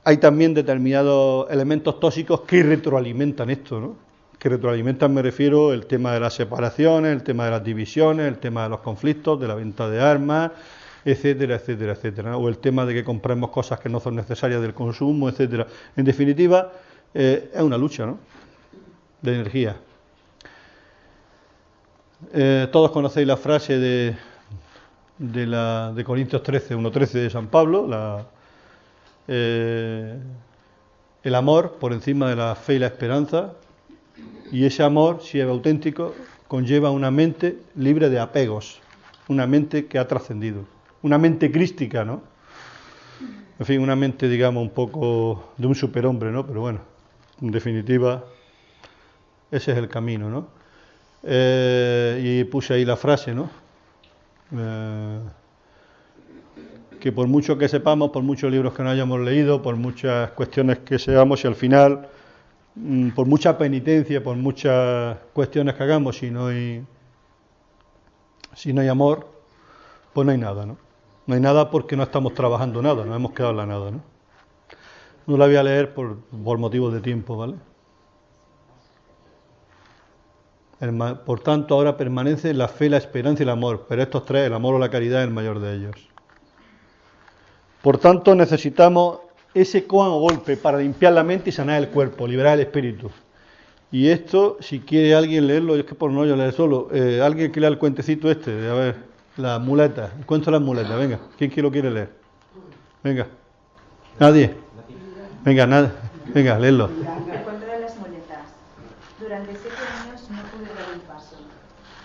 hay también determinados elementos tóxicos que retroalimentan esto, ¿no? Que retroalimentan, me refiero, el tema de las separaciones, el tema de las divisiones, el tema de los conflictos, de la venta de armas, etcétera, etcétera, etcétera, ¿no? O el tema de que compremos cosas que no son necesarias del consumo, etcétera. En definitiva, es una lucha, ¿no? De energía. Todos conocéis la frase de Corintios 13, 1:13 de San Pablo, el amor por encima de la fe y la esperanza, y ese amor, si es auténtico, conlleva una mente libre de apegos, una mente que ha trascendido, una mente crística, ¿no? En fin, una mente, digamos, un poco de un superhombre, ¿no? Pero bueno, en definitiva, ese es el camino, ¿no? Y puse ahí la frase, ¿no? Que por mucho que sepamos, por muchos libros que no hayamos leído, por muchas cuestiones que seamos, y al final, por mucha penitencia, por muchas cuestiones que hagamos, si no hay amor, pues no hay nada, ¿no? No hay nada porque no estamos trabajando nada, nos hemos quedado en la nada, ¿no? No la voy a leer por motivos de tiempo, ¿vale? Por tanto, ahora permanece la fe, la esperanza y el amor, pero estos tres, el amor o la caridad, es el mayor de ellos. Por tanto, necesitamos ese koan o golpe para limpiar la mente y sanar el cuerpo, liberar el espíritu. Y esto, si quiere alguien leerlo, es que por no yo leer solo, alguien que lea el cuentecito a ver, las muletas, el cuento de las muletas, venga, ¿quién lo quiere leer? Venga, nadie, venga, léelo. El cuento de las muletas. Durante 7 años no pude dar un paso.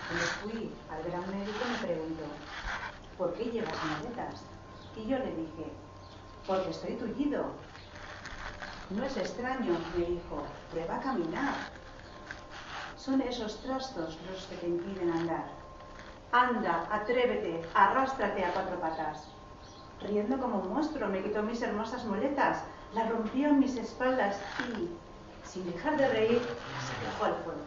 Cuando fui al gran médico me preguntó, ¿por qué llevas muletas? Y yo le dije, porque estoy tullido. No es extraño, me dijo, prueba a caminar. Son esos trastos los que te impiden andar. Anda, atrévete, arrástrate a 4 patas. Riendo como un monstruo, me quitó mis hermosas muletas, las rompió en mis espaldas y, sin dejar de reír, se dejó al fuego.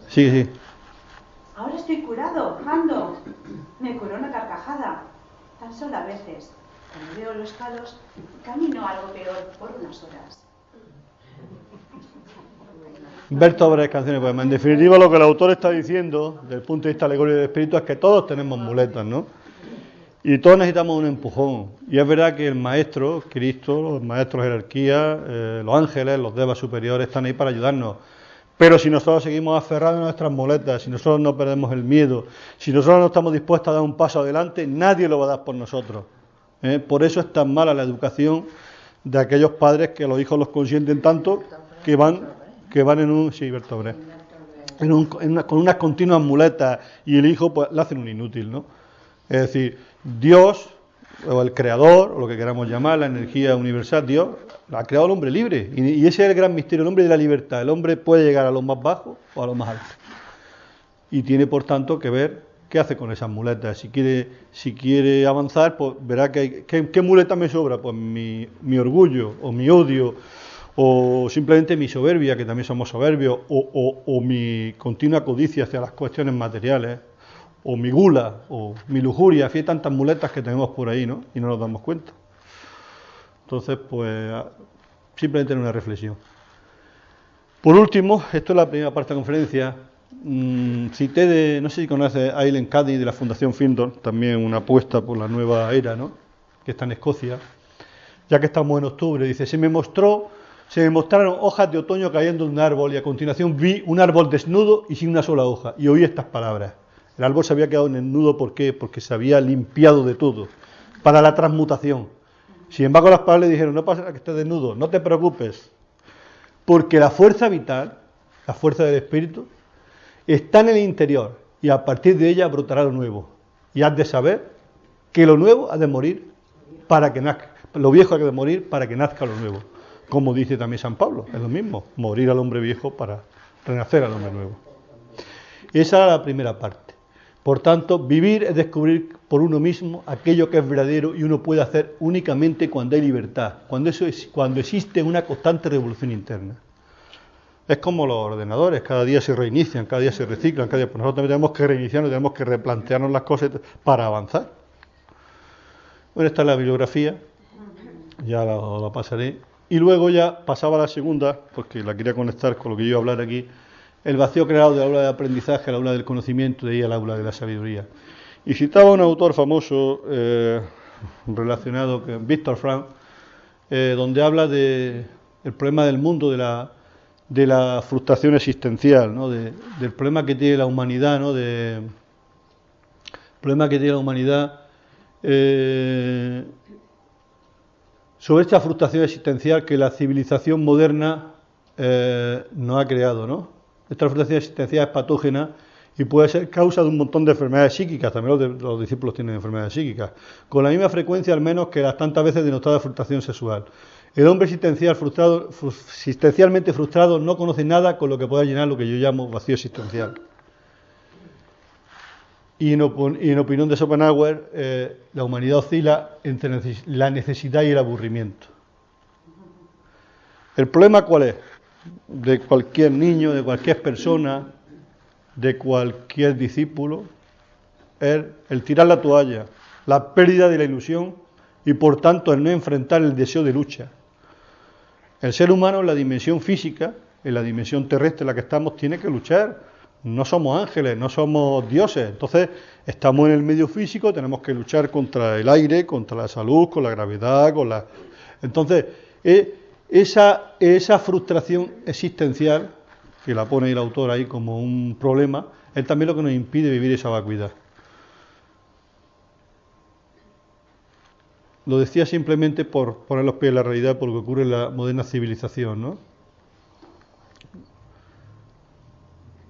Sigue. Ahora estoy curado, ando. Me curó una carcajada, tan solo a veces. Cuando veo los palos, camino algo peor por unas horas. Ver obras, canciones, poemas. En definitiva, lo que el autor está diciendo, desde el punto de vista alegórico del espíritu, es que todos tenemos muletas, ¿no? Y todos necesitamos un empujón. Y es verdad que el maestro, Cristo, los maestros de jerarquía, los ángeles, los devas superiores, están ahí para ayudarnos. Pero si nosotros seguimos aferrados a nuestras muletas, si nosotros no perdemos el miedo, si nosotros no estamos dispuestos a dar un paso adelante, nadie lo va a dar por nosotros. Por eso es tan mala la educación de aquellos padres que los hijos los consienten tanto que van en un, sí, Bertolt Brecht, con unas continuas muletas, y el hijo pues le hacen un inútil, ¿no? Es decir, Dios, o el creador, o lo que queramos llamar, la energía universal, Dios ha creado al hombre libre, y ese es el gran misterio, el hombre de la libertad. El hombre puede llegar a lo más bajo o a lo más alto, y tiene por tanto que ver qué hace con esas muletas. Si quiere avanzar, pues verá que ¿qué muleta me sobra? Pues mi orgullo, o mi odio, o simplemente mi soberbia, que también somos soberbios, o mi continua codicia hacia las cuestiones materiales, o mi gula, o mi lujuria. Hay tantas muletas que tenemos por ahí, ¿no? Y no nos damos cuenta. Entonces, pues, simplemente una reflexión. Por último, esto es la primera parte de la conferencia. Cité no sé si conoces a Aileen Cady de la Fundación Findon, también una apuesta por la nueva era, ¿no? Que está en Escocia. Ya que estamos en octubre, dice, se me mostraron hojas de otoño cayendo de un árbol, y a continuación vi un árbol desnudo y sin una sola hoja, y oí estas palabras. El árbol se había quedado desnudo, ¿por qué? Porque se había limpiado de todo, para la transmutación. Sin embargo, las palabras le dijeron, no pasa nada que estés desnudo, no te preocupes, porque la fuerza vital, la fuerza del espíritu, está en el interior, y a partir de ella brotará lo nuevo. Y has de saber que lo nuevo ha de morir para que nazca, lo viejo ha de morir para que nazca lo nuevo. Como dice también San Pablo, es lo mismo, morir al hombre viejo para renacer al hombre nuevo. Esa era la primera parte. Por tanto, vivir es descubrir por uno mismo aquello que es verdadero, y uno puede hacer únicamente cuando hay libertad, cuando existe una constante revolución interna. Es como los ordenadores, cada día se reinician, cada día se reciclan, cada día, pues nosotros también tenemos que reiniciarnos, tenemos que replantearnos las cosas para avanzar. Bueno, esta es la bibliografía, ya la pasaré. Y luego ya pasaba a la segunda, porque la quería conectar con lo que yo iba a hablar aquí, el vacío creado del aula de aprendizaje al aula del conocimiento, de ahí al aula de la sabiduría. Y citaba a un autor famoso relacionado con Viktor Frankl, donde habla del problema del mundo, de la frustración existencial, ¿no? Del problema que tiene la humanidad, ¿no? El problema que tiene la humanidad sobre esta frustración existencial que la civilización moderna nos ha creado, ¿no? Esta frustración existencial es patógena y puede ser causa de un montón de enfermedades psíquicas. También los discípulos tienen enfermedades psíquicas, con la misma frecuencia al menos que las tantas veces denotada frustración sexual. El hombre existencialmente frustrado no conoce nada con lo que pueda llenar lo que yo llamo vacío existencial. Y en opinión de Schopenhauer, la humanidad oscila entre la necesidad y el aburrimiento. ¿El problema cuál es? De cualquier niño, de cualquier persona, de cualquier discípulo, es el tirar la toalla, la pérdida de la ilusión, y por tanto el no enfrentar el deseo de lucha. El ser humano en la dimensión física, en la dimensión terrestre en la que estamos, tiene que luchar. No somos ángeles, no somos dioses. Entonces, estamos en el medio físico, tenemos que luchar contra el aire, contra la salud, con la gravedad, Entonces, esa frustración existencial, que la pone el autor ahí como un problema, es también lo que nos impide vivir esa vacuidad. Lo decía simplemente por poner los pies en la realidad, por lo que ocurre en la moderna civilización, ¿no?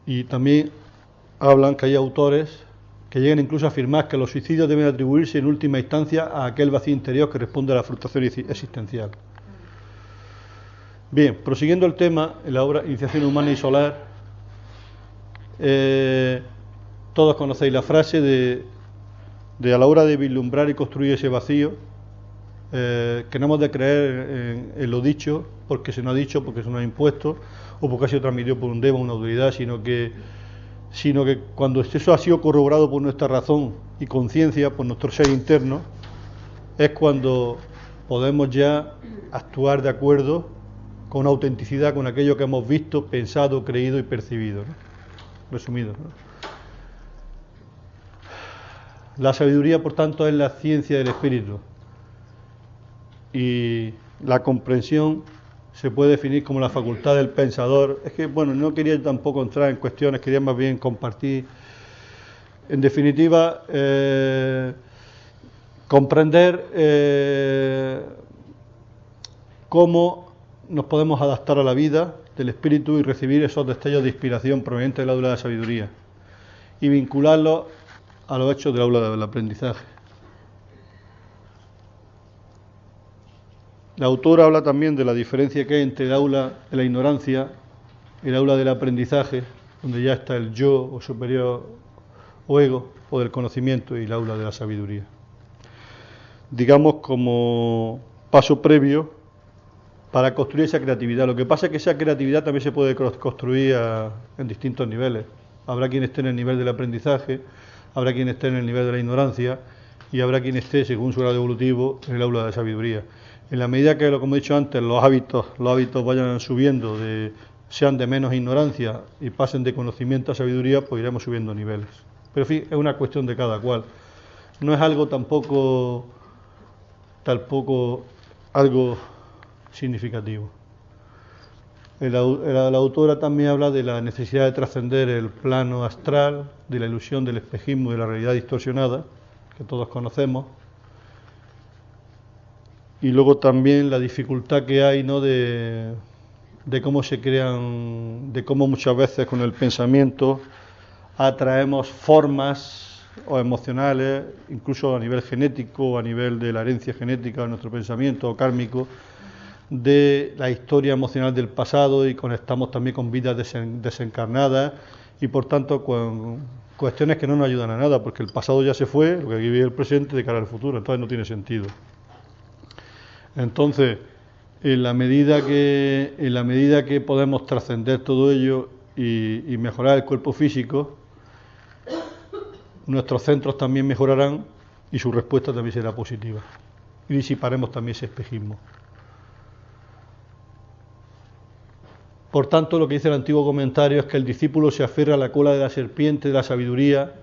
Y también hablan que hay autores que llegan incluso a afirmar que los suicidios deben atribuirse en última instancia a aquel vacío interior que responde a la frustración existencial. Bien, prosiguiendo el tema, en la obra Iniciación Humana y Solar, todos conocéis la frase de a la hora de vislumbrar y construir ese vacío, que no hemos de creer en lo dicho, porque se nos ha dicho, porque se nos ha impuesto, o porque ha sido transmitido por un demo, una autoridad, sino que cuando eso ha sido corroborado por nuestra razón y conciencia, por nuestro ser interno, es cuando podemos ya actuar de acuerdo con autenticidad con aquello que hemos visto, pensado, creído y percibido, ¿no? Resumido, ¿no? La sabiduría, por tanto, es la ciencia del espíritu, y la comprensión se puede definir como la facultad del pensador. Es que, bueno, no quería tampoco entrar en cuestiones, quería más bien compartir. En definitiva, comprender cómo nos podemos adaptar a la vida del espíritu y recibir esos destellos de inspiración provenientes del aula de la sabiduría y vincularlos a los hechos del aula del aprendizaje. La autora habla también de la diferencia que hay entre el aula de la ignorancia y el aula del aprendizaje, donde ya está el yo o superior o ego o del conocimiento, y el aula de la sabiduría. Digamos como paso previo para construir esa creatividad. Lo que pasa es que esa creatividad también se puede construir en distintos niveles. Habrá quien esté en el nivel del aprendizaje, habrá quien esté en el nivel de la ignorancia y habrá quien esté, según su grado evolutivo, en el aula de la sabiduría. En la medida que, como he dicho antes, los hábitos vayan subiendo, sean de menos ignorancia y pasen de conocimiento a sabiduría, pues iremos subiendo niveles. Pero en fin, es una cuestión de cada cual. No es algo tampoco algo significativo. La autora también habla de la necesidad de trascender el plano astral, de la ilusión del espejismo y de la realidad distorsionada, que todos conocemos. Y luego también la dificultad que hay, ¿no?, de cómo se crean, de cómo muchas veces con el pensamiento atraemos formas o emocionales, incluso a nivel genético o a nivel de la herencia genética de nuestro pensamiento o kármico, de la historia emocional del pasado, y conectamos también con vidas desencarnadas y por tanto con cuestiones que no nos ayudan a nada, porque el pasado ya se fue, lo que vive el presente de cara al futuro, entonces no tiene sentido. Entonces, en la medida que podemos trascender todo ello y mejorar el cuerpo físico, nuestros centros también mejorarán y su respuesta también será positiva. Y disiparemos también ese espejismo. Por tanto, lo que dice el antiguo comentario es que el discípulo se aferra a la cola de la serpiente de la sabiduría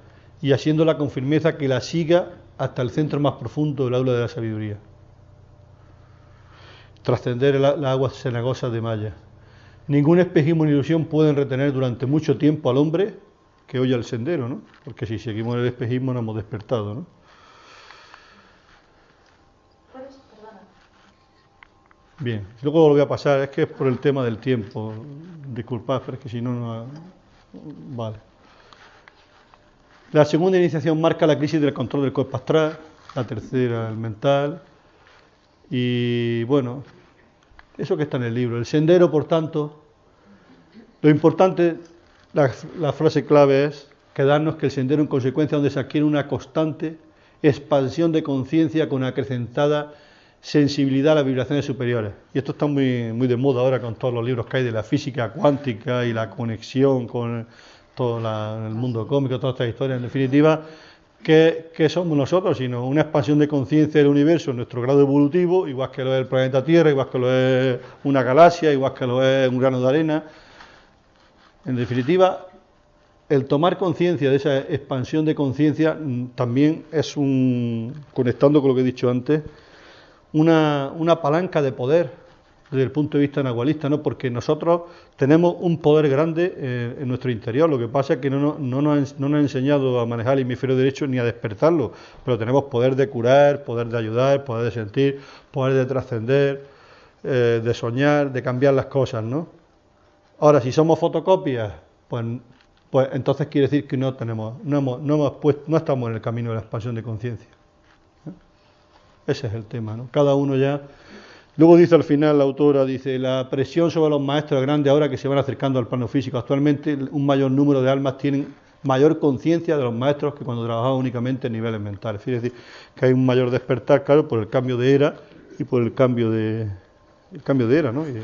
y haciéndola con firmeza que la siga hasta el centro más profundo del aula de la sabiduría. Trascender las aguas cenagosas de Maya. Ningún espejismo ni ilusión pueden retener durante mucho tiempo al hombre que oye el sendero, ¿no? Porque si seguimos el espejismo no hemos despertado, ¿no? Bien, luego lo voy a pasar, es que es por el tema del tiempo. Disculpad, pero es que si no... Vale. La segunda iniciación marca la crisis del control del cuerpo astral, la tercera el mental, y bueno, eso que está en el libro. El sendero, por tanto, lo importante, la frase clave es quedarnos que el sendero en consecuencia donde se adquiere una constante expansión de conciencia con acrecentada sensibilidad a las vibraciones superiores. Y esto está muy, muy de moda ahora con todos los libros que hay de la física cuántica y la conexión con todo el mundo cósmico, todas estas historias. En definitiva, ¿qué somos nosotros? Sino una expansión de conciencia del universo en nuestro grado evolutivo, igual que lo es el planeta Tierra, igual que lo es una galaxia, igual que lo es un grano de arena. En definitiva, el tomar conciencia de esa expansión de conciencia también es conectando con lo que he dicho antes, una palanca de poder desde el punto de vista nahualista, ¿no? Porque nosotros tenemos un poder grande en nuestro interior. Lo que pasa es que no nos ha enseñado a manejar el hemisferio derecho ni a despertarlo, pero tenemos poder de curar, poder de ayudar, poder de sentir, poder de trascender, de soñar, de cambiar las cosas, ¿no? Ahora, si somos fotocopias, pues entonces quiere decir que no estamos en el camino de la expansión de conciencia. Ese es el tema, ¿no? Cada uno ya... Luego dice al final la autora, dice, la presión sobre los maestros es grande ahora que se van acercando al plano físico. Actualmente un mayor número de almas tienen mayor conciencia de los maestros que cuando trabajaban únicamente en niveles mentales. Es decir, que hay un mayor despertar, claro, por el cambio de era y por el cambio de era, ¿no? Y,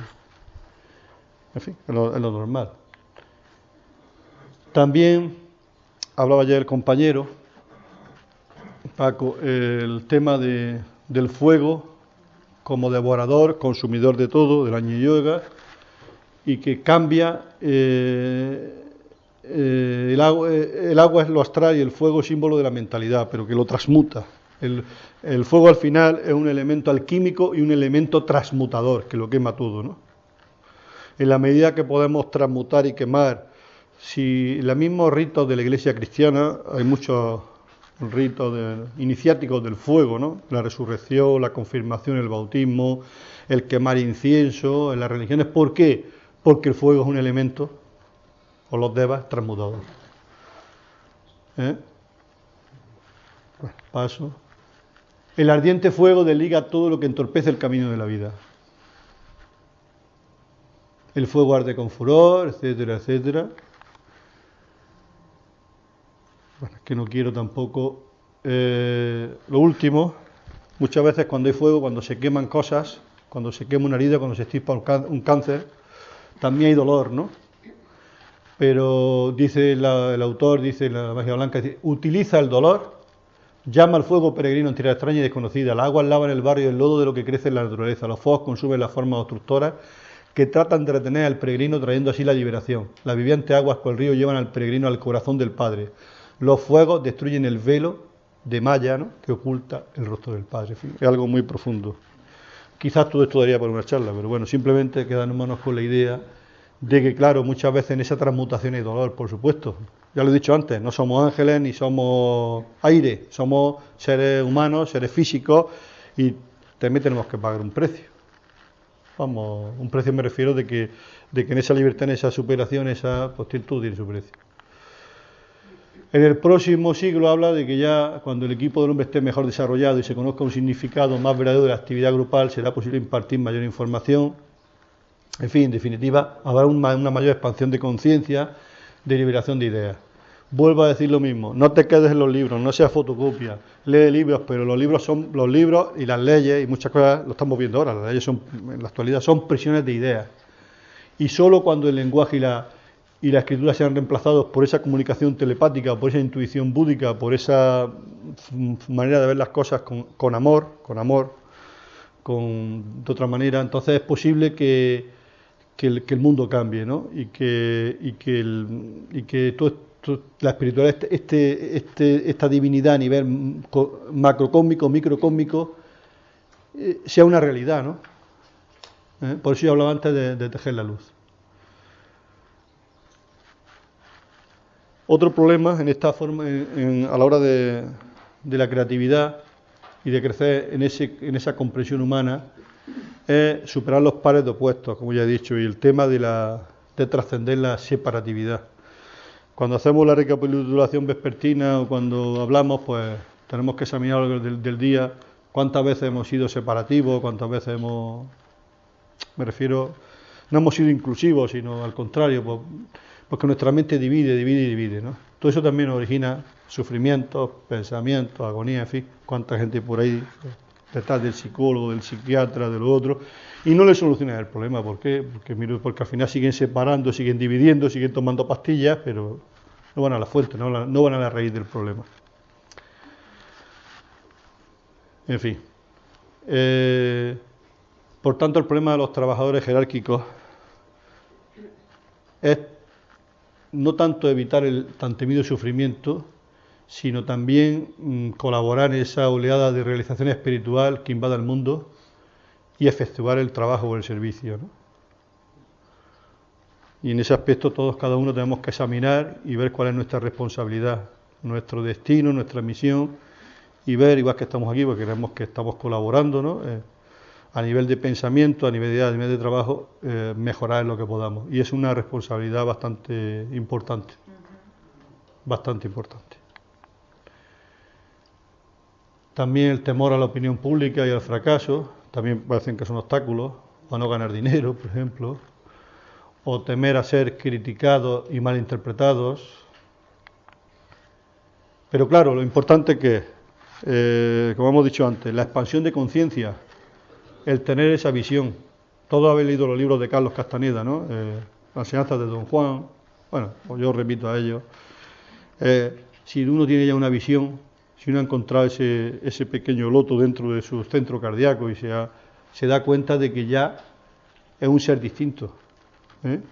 en fin, es lo normal. También hablaba ya el compañero Paco, el tema del fuego como devorador, consumidor de todo, del Año Yoga, y que cambia, el agua es lo astral y el fuego es símbolo de la mentalidad, pero que lo transmuta. El fuego al final es un elemento alquímico y un elemento transmutador, que lo quema todo, ¿no? En la medida que podemos transmutar y quemar, si los mismos ritos de la Iglesia cristiana, hay muchos el rito iniciático del fuego, ¿no? La resurrección, la confirmación, el bautismo, el quemar incienso en las religiones. ¿Por qué? Porque el fuego es un elemento, o los devas, transmutador. Bueno, paso. El ardiente fuego desliga todo lo que entorpece el camino de la vida. El fuego arde con furor, etcétera, etcétera. Bueno, es que no quiero tampoco... lo último, muchas veces cuando hay fuego, cuando se queman cosas, cuando se quema una herida, cuando se extirpa un cáncer, también hay dolor, ¿no? Pero dice el autor, dice la magia blanca, dice, utiliza el dolor, llama al fuego peregrino en tierra extraña y desconocida, las aguas lavan el barrio y el lodo de lo que crece en la naturaleza, los fuegos consumen las formas obstructoras que tratan de retener al peregrino trayendo así la liberación. Las vivientes aguas por el río llevan al peregrino al corazón del Padre. Los fuegos destruyen el velo de malla, ¿no?, que oculta el rostro del Padre. En fin, es algo muy profundo. Quizás todo esto daría para una charla, pero bueno, simplemente quedarnos con la idea de que, claro, muchas veces en esa transmutación hay dolor, por supuesto. Ya lo he dicho antes, no somos ángeles ni somos aire, somos seres humanos, seres físicos, y también tenemos que pagar un precio. Vamos, un precio me refiero de que en esa libertad, en esa superación, pues todo tiene su precio. En el próximo siglo habla de que ya cuando el equipo del hombre esté mejor desarrollado y se conozca un significado más verdadero de la actividad grupal, será posible impartir mayor información. En fin, en definitiva, habrá una mayor expansión de conciencia, de liberación de ideas. Vuelvo a decir lo mismo, no te quedes en los libros, no seas fotocopia, lee libros, pero los libros son los libros y las leyes y muchas cosas, lo estamos viendo ahora, las leyes en la actualidad son prisiones de ideas. Y solo cuando el lenguaje y la escritura sean reemplazados por esa comunicación telepática, por esa intuición búdica, por esa manera de ver las cosas con amor, de otra manera, entonces es posible que el mundo cambie, ¿no? Y que todo la espiritualidad, esta divinidad a nivel macrocósmico, microcósmico, sea una realidad, ¿no? Por eso yo hablaba antes de tejer la luz. Otro problema en esta forma, a la hora de la creatividad y de crecer en esa comprensión humana, es superar los pares de opuestos, como ya he dicho, y el tema de trascender la separatividad. Cuando hacemos la recapitulación vespertina o cuando hablamos, pues tenemos que examinar algo del día, cuántas veces hemos sido separativos, cuántas veces no hemos sido inclusivos, sino al contrario, porque nuestra mente divide, ¿no? Todo eso también origina sufrimientos, pensamientos, agonía, en fin, cuánta gente por ahí detrás del psicólogo, del psiquiatra, de lo otro, y no le soluciona el problema. ¿Por qué? Porque al final siguen separando, siguen dividiendo, siguen tomando pastillas, pero no van a la fuente, no van a la raíz del problema. En fin. Por tanto, el problema de los trabajadores jerárquicos es no tanto evitar el tan temido sufrimiento, sino también colaborar en esa oleada de realización espiritual que invada el mundo y efectuar el trabajo o el servicio, ¿no? Y en ese aspecto todos, cada uno, tenemos que examinar y ver cuál es nuestra responsabilidad, nuestro destino, nuestra misión, y ver, igual que estamos aquí, porque creemos que estamos colaborando, ¿no? A nivel de pensamiento, a nivel de idea, a nivel de trabajo, mejorar en lo que podamos. Y es una responsabilidad bastante importante. Bastante importante. También el temor a la opinión pública y al fracaso, también parecen que son obstáculos, o a no ganar dinero, por ejemplo, o temer a ser criticados y malinterpretados. Pero claro, lo importante que es, como hemos dicho antes, la expansión de conciencia, el tener esa visión. Todos habéis leído los libros de Carlos Castaneda, ¿no? Las enseñanzas de Don Juan, bueno, pues yo repito a ellos. Si uno tiene ya una visión, si uno ha encontrado ese pequeño loto dentro de su centro cardíaco y se da cuenta de que ya es un ser distinto,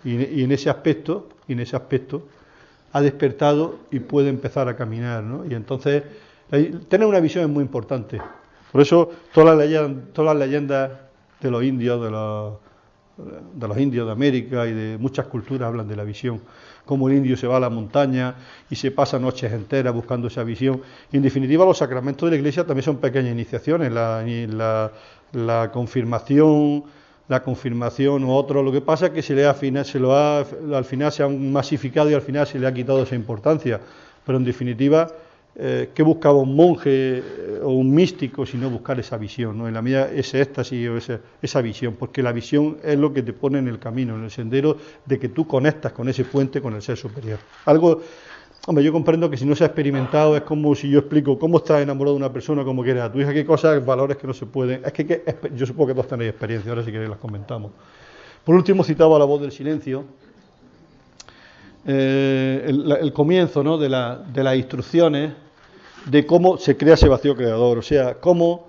y en ese aspecto ha despertado y puede empezar a caminar, ¿no? Y entonces tener una visión es muy importante. Por eso todas las leyendas de los indios, de los indios de América y de muchas culturas hablan de la visión, cómo el indio se va a la montaña y se pasa noches enteras buscando esa visión. Y en definitiva los sacramentos de la Iglesia también son pequeñas iniciaciones, la confirmación u otro. Lo que pasa es que al final se han masificado y al final se le ha quitado esa importancia. Pero en definitiva, ¿qué buscaba un monje o un místico sino buscar esa visión, ¿no? En la medida ese éxtasis o esa visión, porque la visión es lo que te pone en el camino, en el sendero de que tú conectas con ese puente, con el ser superior. Algo, hombre, yo comprendo que si no se ha experimentado es como si yo explico cómo estás enamorado de una persona, cómo quieres a tu hija, qué cosas, valores que no se pueden. Yo supongo que todos tenéis experiencia, ahora si queréis las comentamos. Por último citaba La voz del silencio. El comienzo, ¿no?, de las instrucciones de cómo se crea ese vacío creador, o sea, cómo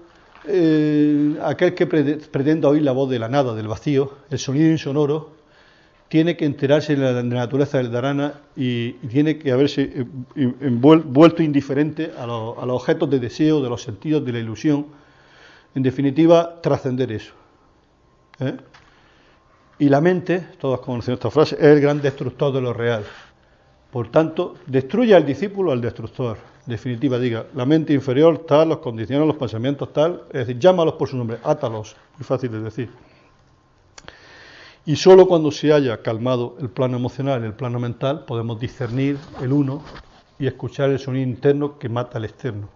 aquel que pretenda oír la voz de la nada, del vacío, el sonido insonoro, tiene que enterarse de la naturaleza del dharana y tiene que haberse vuelto indiferente a los objetos de deseo, de los sentidos, de la ilusión, en definitiva, trascender eso. Y la mente, todos conocen esta frase, es el gran destructor de lo real. Por tanto, destruye al discípulo al destructor. En definitiva, diga, la mente inferior tal, los condiciona, los pensamientos tal, es decir, llámalos por su nombre, átalos, muy fácil de decir. Y solo cuando se haya calmado el plano emocional y el plano mental, podemos discernir el uno y escuchar el sonido interno que mata al externo.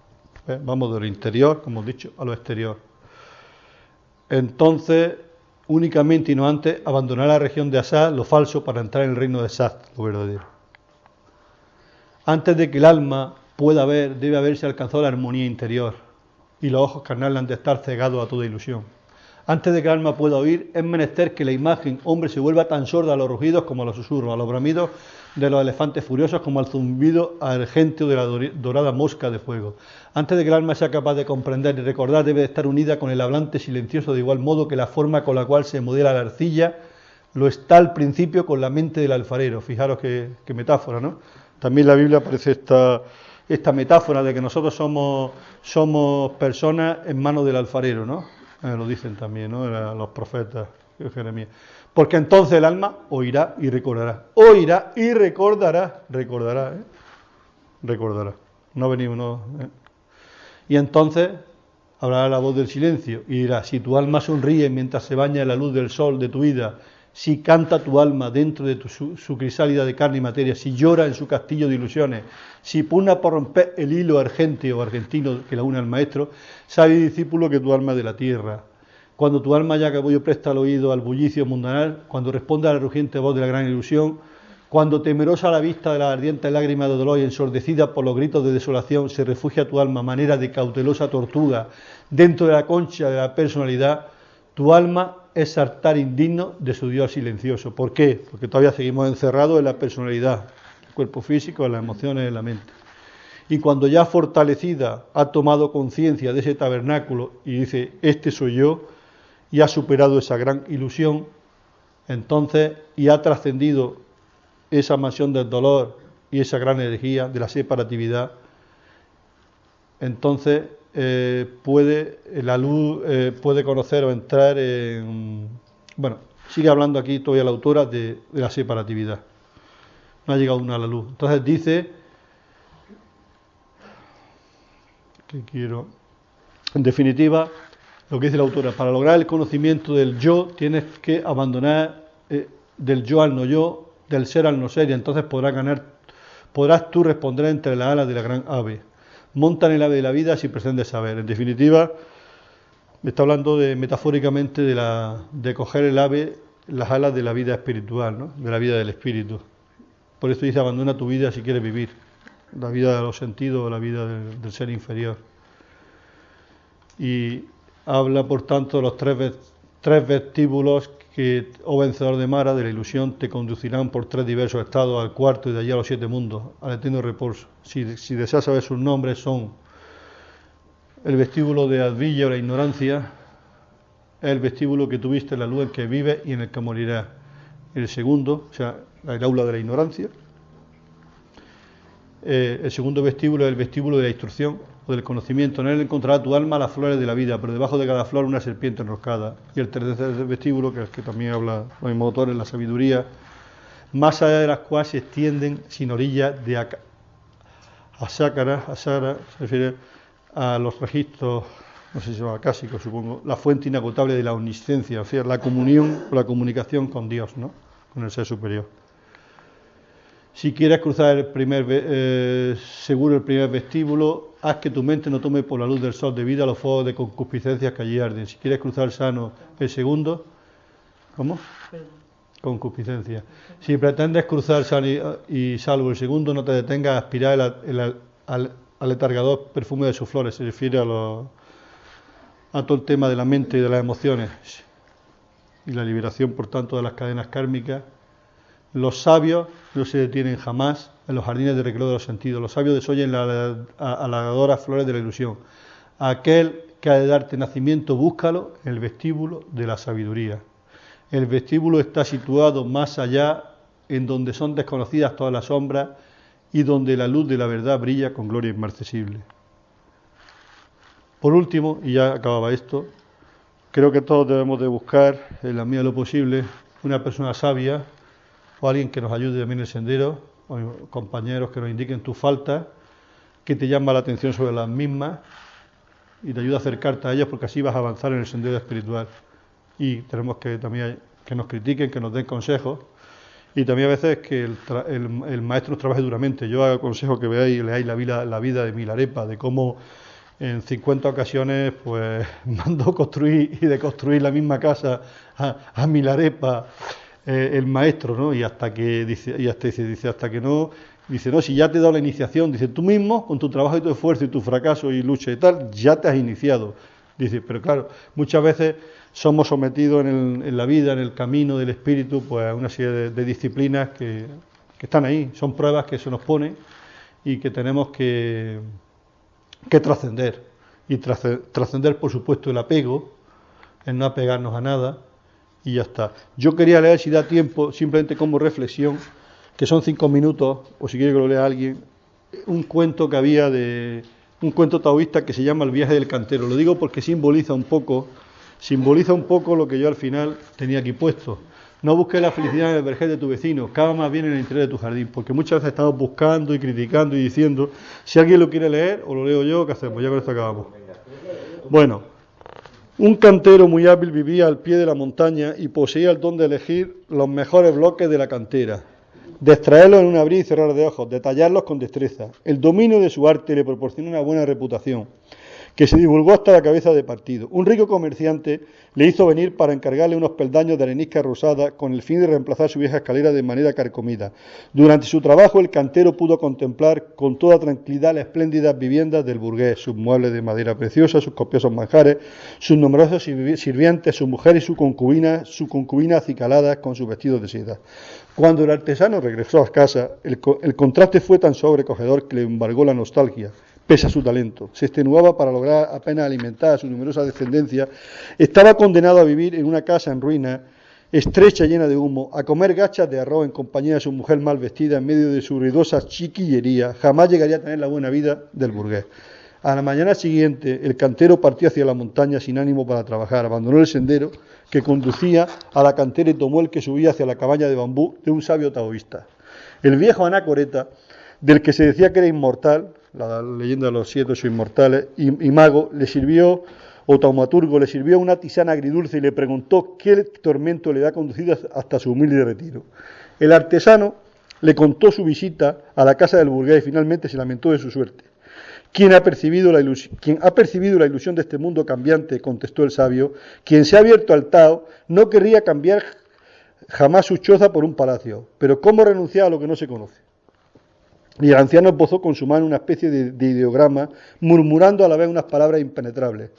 Vamos de lo interior, como hemos dicho, a lo exterior. Entonces, únicamente y no antes, abandonar la región de Asad, lo falso, para entrar en el reino de Sat, lo verdadero. Antes de que el alma pueda ver, debe haberse alcanzado la armonía interior, y los ojos carnales han de estar cegados a toda ilusión. Antes de que el alma pueda oír, es menester que la imagen, hombre, se vuelva tan sorda a los rugidos como a los susurros, a los bramidos de los elefantes furiosos como al zumbido argenteo de la dorada mosca de fuego. Antes de que el alma sea capaz de comprender y recordar, debe de estar unida con el hablante silencioso, de igual modo que la forma con la cual se modela la arcilla lo está al principio con la mente del alfarero. Fijaros qué metáfora, ¿no? También en la Biblia aparece esta metáfora de que nosotros somos personas en manos del alfarero, ¿no? Lo dicen también, ¿no?, los profetas, Jeremías. Porque entonces el alma oirá y recordará. Oirá y recordará. Recordará. No venimos, no. Y entonces hablará la voz del silencio y dirá, si tu alma sonríe mientras se baña en la luz del sol de tu vida, si canta tu alma dentro de su crisálida de carne y materia, si llora en su castillo de ilusiones, si pugna por romper el hilo argenteo o argentino que la une al maestro, sabe, discípulo, que tu alma es de la tierra. Cuando tu alma ya acabó y presta el oído al bullicio mundanal, cuando responde a la rugiente voz de la gran ilusión, cuando temerosa a la vista de las ardientes lágrimas de dolor y ensordecida por los gritos de desolación, se refugia tu alma a manera de cautelosa tortuga dentro de la concha de la personalidad, tu alma es altar indigno de su Dios silencioso. ¿Por qué? Porque todavía seguimos encerrados en la personalidad, el cuerpo físico, en las emociones, en la mente. Y cuando ya fortalecida ha tomado conciencia de ese tabernáculo y dice, este soy yo, y ha superado esa gran ilusión, entonces, y ha trascendido esa mansión del dolor y esa gran energía de la separatividad, entonces la luz puede conocer o entrar en... Bueno, sigue hablando aquí todavía la autora de la separatividad. No ha llegado aún a la luz. Entonces dice que quiero... En definitiva, lo que dice la autora, para lograr el conocimiento del yo, tienes que abandonar del yo al no yo, del ser al no ser, y entonces podrás tú responder entre las alas de la gran ave. Monta en el ave de la vida si pretendes saber. En definitiva, me está hablando metafóricamente de coger el ave, las alas de la vida espiritual, ¿no?, de la vida del espíritu. Por eso dice, abandona tu vida si quieres vivir, la vida de los sentidos, la vida del ser inferior. Y habla, por tanto, de los tres vestíbulos que, oh vencedor de Mara, de la ilusión, te conducirán por tres diversos estados al cuarto y de allí a los 7 mundos, al eterno reposo. Si deseas saber sus nombres, son el vestíbulo de Advilla o la ignorancia, el vestíbulo que tuviste, la luz en que vives y en el que morirás. El segundo, o sea, el aula de la ignorancia. El segundo vestíbulo es el vestíbulo de la instrucción o del conocimiento. En él encontrará tu alma las flores de la vida, pero debajo de cada flor una serpiente enroscada. Y el tercer vestíbulo, que es el que también habla los mismos autores, la sabiduría, más allá de las cuales se extienden sin orillas de Asakara, se refiere a los registros, no sé si son acásicos, supongo, la fuente inagotable de la omnisciencia, o sea, la comunión o la comunicación con Dios, ¿no? Con el ser superior. Si quieres cruzar seguro el primer vestíbulo, haz que tu mente no tome por la luz del sol debido a los fuegos de concupiscencia que allí arden. Si quieres cruzar sano el segundo, ¿cómo? Concupiscencia. Si pretendes cruzar sano y salvo el segundo, no te detengas a aspirar al aletargador perfume de sus flores. Se refiere a todo el tema de la mente y de las emociones y la liberación, por tanto, de las cadenas kármicas. Los sabios no se detienen jamás en los jardines de recreo de los sentidos. Los sabios desoyen las halagadoras flores de la ilusión. Aquel que ha de darte nacimiento, búscalo en el vestíbulo de la sabiduría. El vestíbulo está situado más allá, en donde son desconocidas todas las sombras y donde la luz de la verdad brilla con gloria inmarcesible. Por último, y ya acababa esto, creo que todos debemos de buscar, en la medida de lo posible, una persona sabia o alguien que nos ayude también en el sendero, o compañeros que nos indiquen tus faltas, que te llama la atención sobre las mismas y te ayuda a acercarte a ellas, porque así vas a avanzar en el sendero espiritual. Y tenemos que también que nos critiquen, que nos den consejos, y también a veces que el maestro nos trabaje duramente. Yo aconsejo que veáis y leáis la vida de Milarepa, de cómo en 50 ocasiones pues mandó construir y deconstruir la misma casa a Milarepa, el maestro, ¿no? Y hasta que hasta que no, dice, no, si ya te he dado la iniciación, dice, tú mismo, con tu trabajo y tu esfuerzo y tu fracaso y lucha y tal, ya te has iniciado. Dice, pero claro, muchas veces somos sometidos en la vida, en el camino del espíritu, pues a una serie de disciplinas que están ahí, son pruebas que se nos ponen y que tenemos que trascender. Y trascender, por supuesto, el apego, el no apegarnos a nada, y ya está. Yo quería leer, si da tiempo, simplemente como reflexión, que son 5 minutos, o si quiere que lo lea alguien, un cuento que había un cuento taoísta que se llama El viaje del cantero. Lo digo porque simboliza un poco lo que yo al final tenía aquí puesto. No busques la felicidad en el vergel de tu vecino, cava más bien en el interior de tu jardín, porque muchas veces estamos buscando y criticando y diciendo, si alguien lo quiere leer, o lo leo yo, ¿qué hacemos? Ya con esto acabamos. Bueno, un cantero muy hábil vivía al pie de la montaña y poseía el don de elegir los mejores bloques de la cantera, de extraerlos en un abrir y cerrar de ojos, de tallarlos con destreza. El dominio de su arte le proporcionó una buena reputación, que se divulgó hasta la cabeza de partido. Un rico comerciante le hizo venir para encargarle unos peldaños de arenisca rosada con el fin de reemplazar su vieja escalera de manera carcomida. Durante su trabajo el cantero pudo contemplar con toda tranquilidad las espléndidas viviendas del burgués, sus muebles de madera preciosa, sus copiosos manjares, sus numerosos sirvientes, su mujer y su concubina acicaladas con sus vestidos de seda. Cuando el artesano regresó a casa, el contraste fue tan sobrecogedor que le embargó la nostalgia. Pese a su talento, se extenuaba para lograr apenas alimentar a su numerosa descendencia, estaba condenado a vivir en una casa en ruina, estrecha y llena de humo, a comer gachas de arroz en compañía de su mujer mal vestida en medio de su ruidosa chiquillería. Jamás llegaría a tener la buena vida del burgués. A la mañana siguiente, el cantero partió hacia la montaña sin ánimo para trabajar, abandonó el sendero que conducía a la cantera y tomó el que subía hacia la cabaña de bambú de un sabio taoísta. El viejo anacoreta, del que se decía que era inmortal, la leyenda de los 7 8 inmortales, y mago, o taumaturgo, le sirvió una tisana agridulce y le preguntó qué tormento le había conducido hasta su humilde retiro. El artesano le contó su visita a la casa del burgués y finalmente se lamentó de su suerte. ¿Quién ha percibido la ilusión de este mundo cambiante?, contestó el sabio. Quien se ha abierto al Tao no querría cambiar jamás su choza por un palacio, pero ¿cómo renunciar a lo que no se conoce? Y el anciano esbozó con su mano una especie de ideograma, murmurando a la vez unas palabras impenetrables.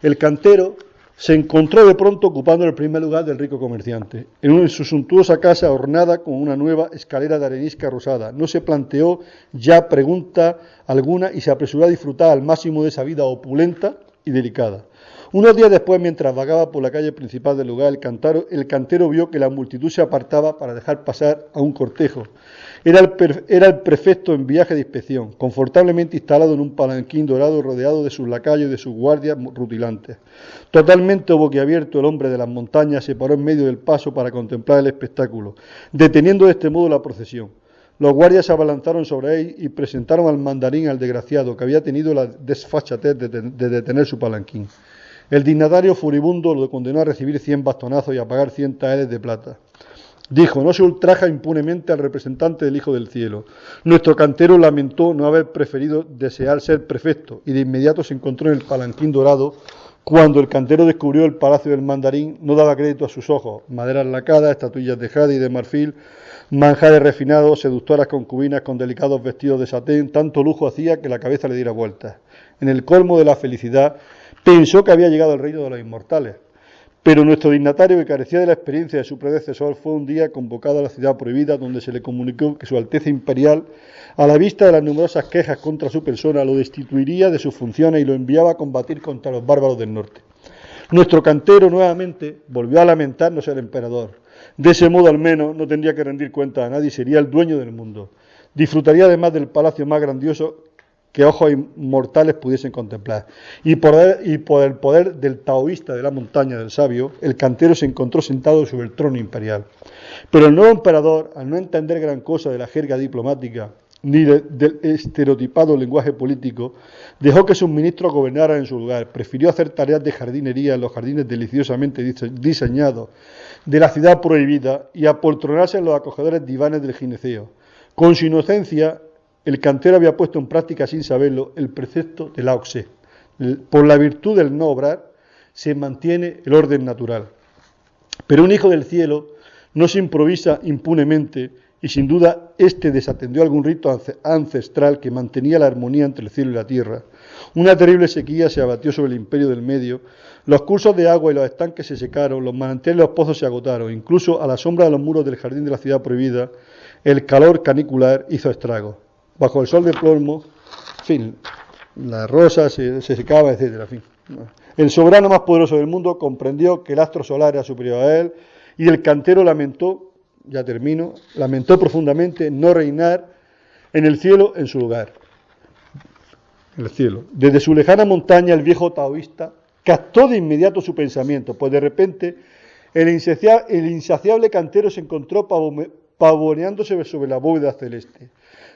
El cantero se encontró de pronto ocupando el primer lugar del rico comerciante, en su suntuosa casa ornada con una nueva escalera de arenisca rosada. No se planteó ya pregunta alguna y se apresuró a disfrutar al máximo de esa vida opulenta y delicada. Unos días después, mientras vagaba por la calle principal del lugar, el cantero vio que la multitud se apartaba para dejar pasar a un cortejo. Era el prefecto en viaje de inspección, confortablemente instalado en un palanquín dorado rodeado de sus lacayos y de sus guardias rutilantes. Totalmente boquiabierto, el hombre de las montañas se paró en medio del paso para contemplar el espectáculo, deteniendo de este modo la procesión. Los guardias se abalanzaron sobre él y presentaron al mandarín al desgraciado, que había tenido la desfachatez de detener su palanquín. El dignatario furibundo lo condenó a recibir 100 bastonazos y a pagar 100 taeles de plata. Dijo: no se ultraja impunemente al representante del Hijo del Cielo. Nuestro cantero lamentó no haber preferido desear ser prefecto, y de inmediato se encontró en el palanquín dorado. Cuando el cantero descubrió el palacio del mandarín, no daba crédito a sus ojos: maderas lacadas, estatuillas de jade y de marfil, manjares refinados, seductoras concubinas con delicados vestidos de satén. Tanto lujo hacía que la cabeza le diera vueltas. En el colmo de la felicidad, pensó que había llegado al reino de los inmortales. Pero nuestro dignatario, que carecía de la experiencia de su predecesor, fue un día convocado a la ciudad prohibida, donde se le comunicó que su Alteza Imperial, a la vista de las numerosas quejas contra su persona, lo destituiría de sus funciones y lo enviaba a combatir contra los bárbaros del norte. Nuestro cantero nuevamente volvió a lamentar no ser emperador. De ese modo, al menos, no tendría que rendir cuenta a nadie y sería el dueño del mundo. Disfrutaría además del palacio más grandioso que ojos mortales pudiesen contemplar. Y por el poder del taoísta de la montaña del sabio, el cantero se encontró sentado sobre el trono imperial. Pero el nuevo emperador, al no entender gran cosa de la jerga diplomática ni del estereotipado lenguaje político, dejó que sus ministros gobernaran en su lugar. Prefirió hacer tareas de jardinería en los jardines deliciosamente diseñados de la ciudad prohibida y apoltronarse en los acogedores divanes del gineceo. Con su inocencia, el cantero había puesto en práctica, sin saberlo, el precepto de Lao Tse. Por la virtud del no obrar, se mantiene el orden natural. Pero un hijo del cielo no se improvisa impunemente, y sin duda éste desatendió algún rito ancestral que mantenía la armonía entre el cielo y la tierra. Una terrible sequía se abatió sobre el imperio del medio, los cursos de agua y los estanques se secaron, los manantiales y los pozos se agotaron, incluso a la sombra de los muros del jardín de la ciudad prohibida, el calor canicular hizo estragos. Bajo el sol de plomo, en fin, la rosa se secaba, etc. En fin. El soberano más poderoso del mundo comprendió que el astro solar era superior a él, y el cantero lamentó profundamente no reinar en el cielo en su lugar. En el cielo. Desde su lejana montaña, el viejo taoísta captó de inmediato su pensamiento, pues de repente el insaciable cantero se encontró pavoneándose sobre la bóveda celeste.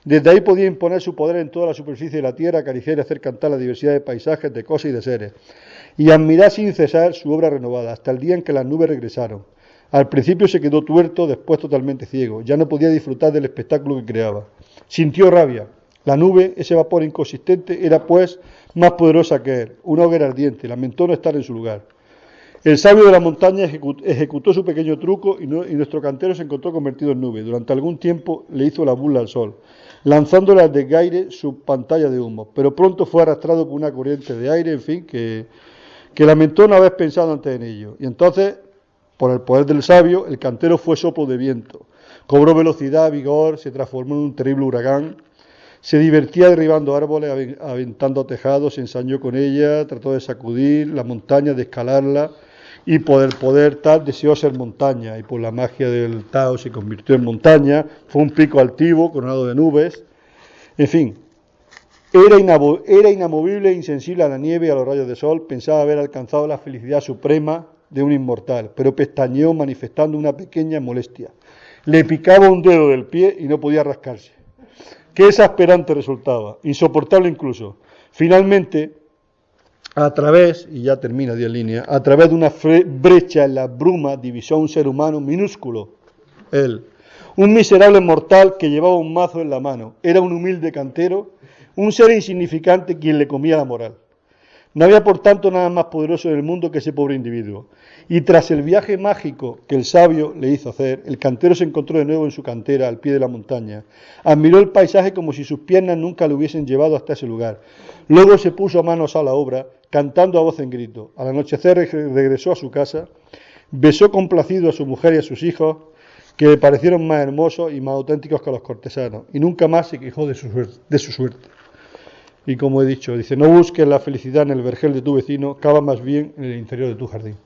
Desde ahí podía imponer su poder en toda la superficie de la tierra, acariciar y hacer cantar la diversidad de paisajes, de cosas y de seres, y admirar sin cesar su obra renovada, hasta el día en que las nubes regresaron. Al principio se quedó tuerto, después totalmente ciego. Ya no podía disfrutar del espectáculo que creaba. Sintió rabia. La nube, ese vapor inconsistente, era pues más poderosa que él, una hoguera ardiente. Lamentó no estar en su lugar. El sabio de la montaña ejecutó su pequeño truco y nuestro cantero se encontró convertido en nube. Durante algún tiempo le hizo la burla al sol, lanzándole al desgaire su pantalla de humo. Pero pronto fue arrastrado por una corriente de aire, en fin, que lamentó no haber pensado antes en ello. Y entonces, por el poder del sabio, el cantero fue soplo de viento. Cobró velocidad, vigor, se transformó en un terrible huracán. Se divertía derribando árboles, aventando tejados, se ensañó con ella, trató de sacudir la montaña, de escalarla, y por el poder tal deseó ser montaña, y por la magia del Tao se convirtió en montaña. Fue un pico altivo, coronado de nubes. En fin, era inamovible e insensible a la nieve y a los rayos de sol. Pensaba haber alcanzado la felicidad suprema de un inmortal, pero pestañeó manifestando una pequeña molestia. Le picaba un dedo del pie y no podía rascarse. Qué exasperante resultaba, insoportable incluso. Finalmente, a través de una brecha en la bruma divisó a un ser humano minúsculo, él, un miserable mortal que llevaba un mazo en la mano. Era un humilde cantero, un ser insignificante quien le comía la moral. No había por tanto nada más poderoso en el mundo que ese pobre individuo. Y tras el viaje mágico que el sabio le hizo hacer, el cantero se encontró de nuevo en su cantera, al pie de la montaña. Admiró el paisaje como si sus piernas nunca le hubiesen llevado hasta ese lugar. Luego se puso manos a la obra, cantando a voz en grito. Al anochecer regresó a su casa, besó complacido a su mujer y a sus hijos, que le parecieron más hermosos y más auténticos que los cortesanos, y nunca más se quejó de su suerte. Y como he dicho, dice, no busques la felicidad en el vergel de tu vecino, cava más bien en el interior de tu jardín.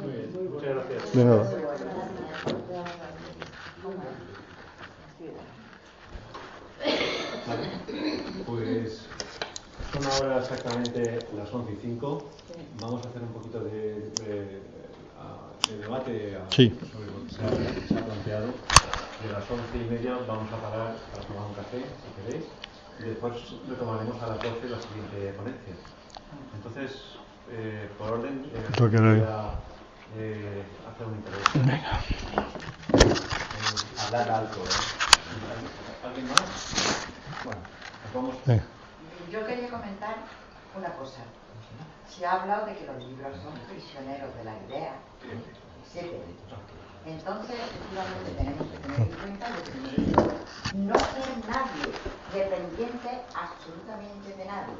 Muy bien, muchas gracias. De nada. Vale, pues son ahora exactamente las 11:05. Vamos a hacer un poquito de debate Sí. sobre lo que se ha planteado. De las 11:30 vamos a parar para tomar un café, si queréis, y después retomaremos a las 12 la siguiente ponencia. Entonces, por orden, voy a hacer una intervención. Hablar alto, ¿Alguien más? Bueno, nos vamos. Yo quería comentar una cosa. Se ha hablado de que los libros son prisioneros de la idea. Sí, entonces, efectivamente, tenemos que tener en cuenta lo que no ser nadie dependiente absolutamente de nadie,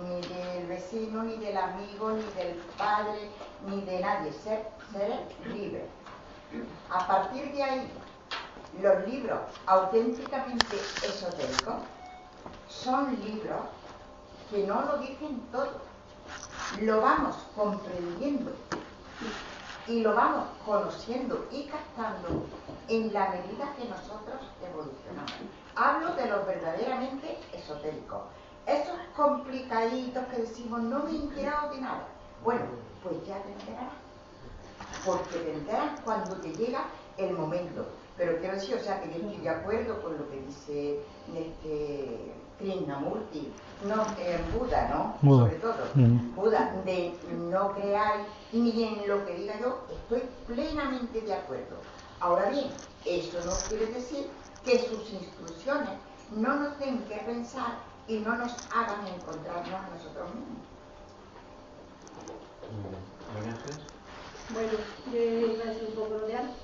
ni del vecino, ni del amigo, ni del padre, ni de nadie. Ser libre. A partir de ahí, los libros auténticamente esotéricos son libros que no lo dicen todo. Lo vamos comprendiendo y lo vamos conociendo y captando en la medida que nosotros evolucionamos. Hablo de los verdaderamente esotéricos. Esos complicaditos que decimos, no me he enterado de nada. Bueno, pues ya te enterarás. Porque te enteras cuando te llega el momento. Pero quiero decir, o sea, que yo estoy de acuerdo con lo que dice Krishnamurti, Buda, ¿no? Buda. Sobre todo, Buda, de no creáis ni en lo que diga yo, estoy plenamente de acuerdo. Ahora bien, eso no quiere decir que sus instrucciones no nos den que pensar y no nos hagan encontrarnos a nosotros mismos. Bueno, yo iba a decir un poco lo de antes,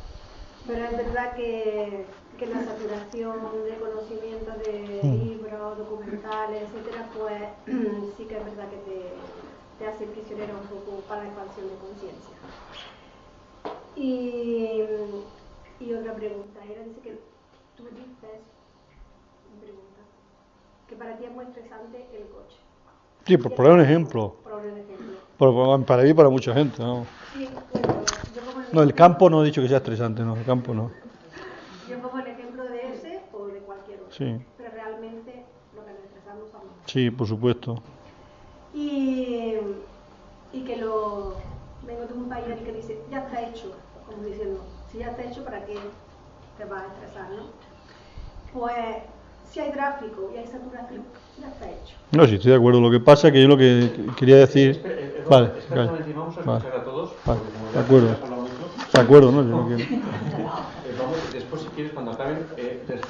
pero es verdad que la saturación de conocimiento de libros, documentales, etcétera, pues sí que es verdad que te hace prisionero un poco para la expansión de conciencia. Y otra pregunta era, dice que tú dices, que para ti es muy estresante el coche. Sí, por poner un ejemplo. Para mí y para mucha gente, ¿no? Sí, bueno, yo pongo No, el campo no he dicho que sea estresante, no, el campo no. Yo pongo el ejemplo de ese o de cualquier otro. Sí. Pero realmente lo que nos estresamos a nosotros. Sí, por supuesto. Y que vengo de un país que dice, ya está hecho, como diciendo, si ya está hecho, ¿para qué te vas a estresar, no? Pues, si hay tráfico y hay saturación, ya está hecho. No, sí, estoy de acuerdo. Lo que pasa es que yo lo que quería decir... Vale, vamos a escuchar a todos. Vale, de acuerdo. De acuerdo, ¿no? Yo no quiero... Vamos, después, si quieres, cuando acaben, te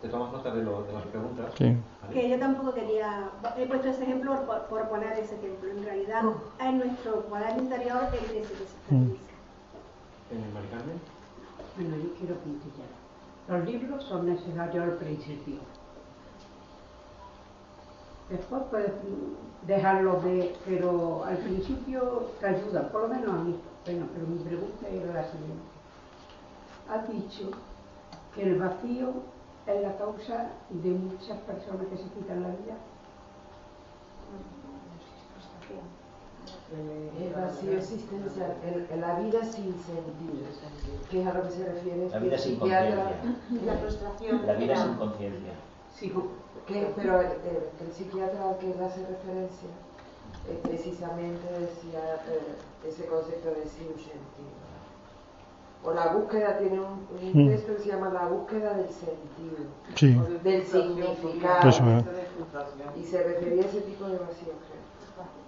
tomas nota de las preguntas. Sí. ¿Vale? Que yo tampoco quería... He puesto ese ejemplo por poner ese ejemplo. En realidad, es nuestro poder interior el que se desestabiliza. Mari Carmen. Bueno, yo quiero puntillar. Los libros son necesarios al principio. Después puedes dejarlos pero al principio te ayudan, por lo menos a mí. Bueno, pero mi pregunta era la siguiente. Has dicho que el vacío es la causa de muchas personas que se quitan la vida. El vacío existencial, la vida sin sentido, que es a lo que se refiere. La vida sin conciencia. La frustración. La vida sin conciencia. Sí, pero el psiquiatra al que él hace referencia precisamente decía ese concepto de sin sentido. O la búsqueda, tiene un texto que se llama La búsqueda del sentido, Sí. del significado, Eso es. y se refería a ese tipo de vacío, creo.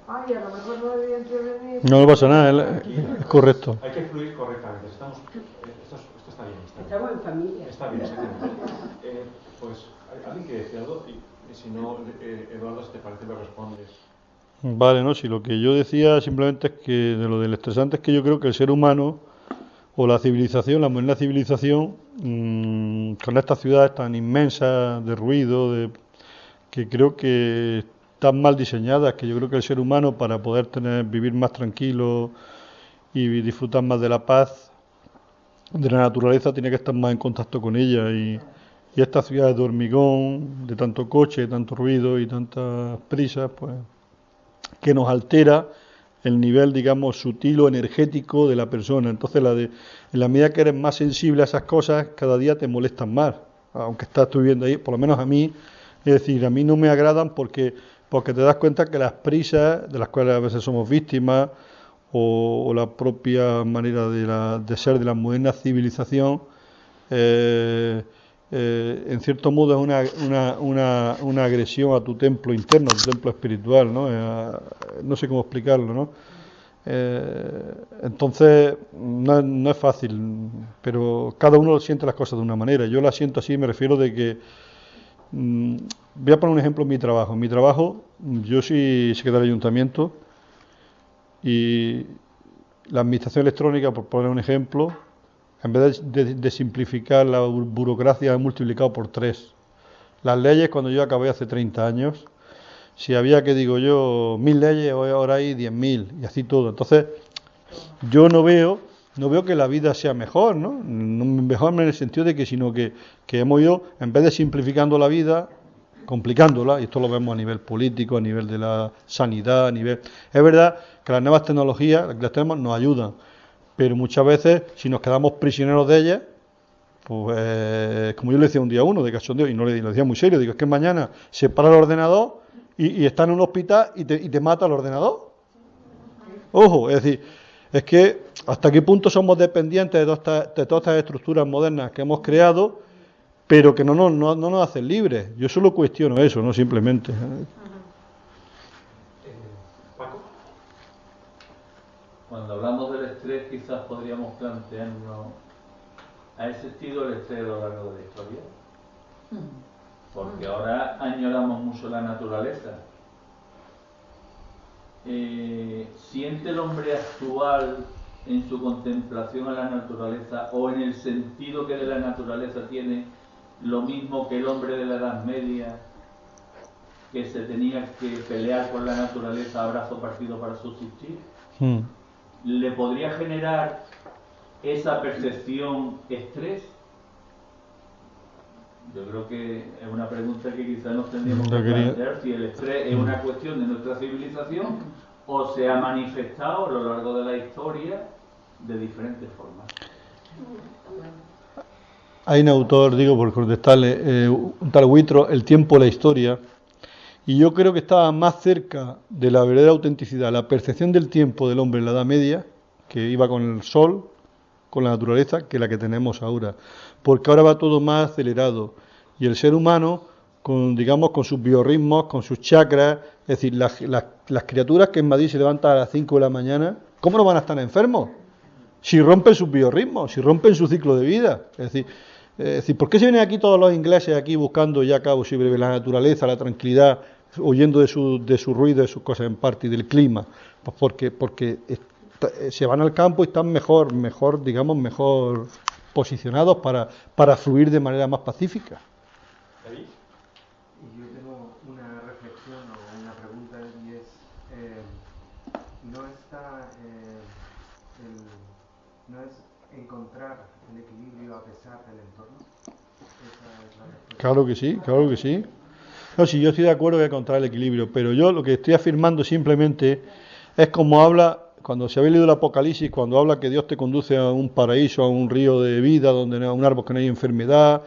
Ay, a lo mejor no debía intervenir. No pasa nada, es correcto. Hay que fluir correctamente. Esto está bien. Estamos en familia. Está bien, exactamente. Pues, ¿alguien quiere decir algo? Y si no, Eduardo, si te parece, lo respondes. Vale, no, si lo que yo decía simplemente es que de lo del estresante es que yo creo que el ser humano o la civilización, la moderna civilización, con estas ciudades tan inmensas de ruido, que creo que están mal diseñadas, que yo creo que el ser humano para poder vivir más tranquilo y disfrutar más de la paz, de la naturaleza, tiene que estar más en contacto con ella y Y estas ciudades de hormigón, de tanto coche, de tanto ruido y tantas prisas, pues que nos altera el nivel, digamos, sutil o energético de la persona. Entonces, en la medida que eres más sensible a esas cosas, cada día te molestan más, aunque estás tú viviendo ahí, por lo menos a mí, es decir, a mí no me agradan porque te das cuenta que las prisas, de las cuales a veces somos víctimas, o la propia manera de ser de la moderna civilización, en cierto modo es una agresión a tu templo interno, a tu templo espiritual, ¿no? No sé cómo explicarlo, ¿no? Entonces no es fácil, pero cada uno siente las cosas de una manera. Yo las siento así, me refiero de que voy a poner un ejemplo en mi trabajo. En mi trabajo, yo soy secretario de ayuntamiento y la administración electrónica, por poner un ejemplo, en vez de simplificar la burocracia, he multiplicado por 3. Las leyes, cuando yo acabé hace 30 años, si había, que digo yo, 1000 leyes, ahora hay 10.000 y así todo. Entonces, yo no veo que la vida sea mejor, ¿no? No mejor en el sentido de que, sino que hemos ido, en vez de simplificando la vida, complicándola, y esto lo vemos a nivel político, a nivel de la sanidad, a nivel... Es verdad que las nuevas tecnologías, las que tenemos, nos ayudan, pero muchas veces, si nos quedamos prisioneros de ellas, pues, como yo le decía un día a uno de cachondeo, y no lo decía muy serio, digo, es que mañana se para el ordenador y está en un hospital y te mata el ordenador. Ojo, es decir, es que hasta qué punto somos dependientes de todas estas estructuras modernas que hemos creado, pero que no nos hacen libres. Yo solo cuestiono eso, no simplemente. Paco. Cuando hablamos del estrés, quizás podríamos plantearnos, ¿ha existido el estrés a lo largo de la historia? Porque ahora añoramos mucho la naturaleza. ¿Siente el hombre actual en su contemplación a la naturaleza o en el sentido que de la naturaleza tiene lo mismo que el hombre de la Edad Media, que se tenía que pelear con la naturaleza a brazo partido para subsistir? ¿Le podría generar esa percepción estrés? Yo creo que es una pregunta que quizás nos tendríamos que plantear, si el estrés es una cuestión de nuestra civilización o se ha manifestado a lo largo de la historia de diferentes formas. Hay un autor, digo por contestarle, un tal Whitrow, El tiempo de la historia, y yo creo que estaba más cerca de la verdadera autenticidad, la percepción del tiempo del hombre en la Edad Media, que iba con el sol, con la naturaleza, que la que tenemos ahora, porque ahora va todo más acelerado y el ser humano, con sus biorritmos, con sus chakras, es decir, las criaturas que en Madrid se levantan a las 5 de la mañana, ¿cómo no van a estar enfermos? Si rompen sus biorritmos, si rompen su ciclo de vida. Es decir, ¿por qué se vienen aquí todos los ingleses aquí buscando ya cabo sobre la naturaleza, la tranquilidad, huyendo de su ruido, de sus cosas en parte y del clima? Pues porque se van al campo y están mejor posicionados para fluir de manera más pacífica. ¿David? Yo tengo una reflexión o una pregunta y es, ¿no es encontrar el equilibrio a pesar del entorno? Esa es la respuesta. Claro que sí, claro que sí. No, sí, yo estoy de acuerdo que hay que encontrar el equilibrio, pero yo lo que estoy afirmando simplemente es como habla, cuando se había leído el Apocalipsis, cuando habla que Dios te conduce a un paraíso, a un río de vida, donde a un árbol que no hay enfermedad,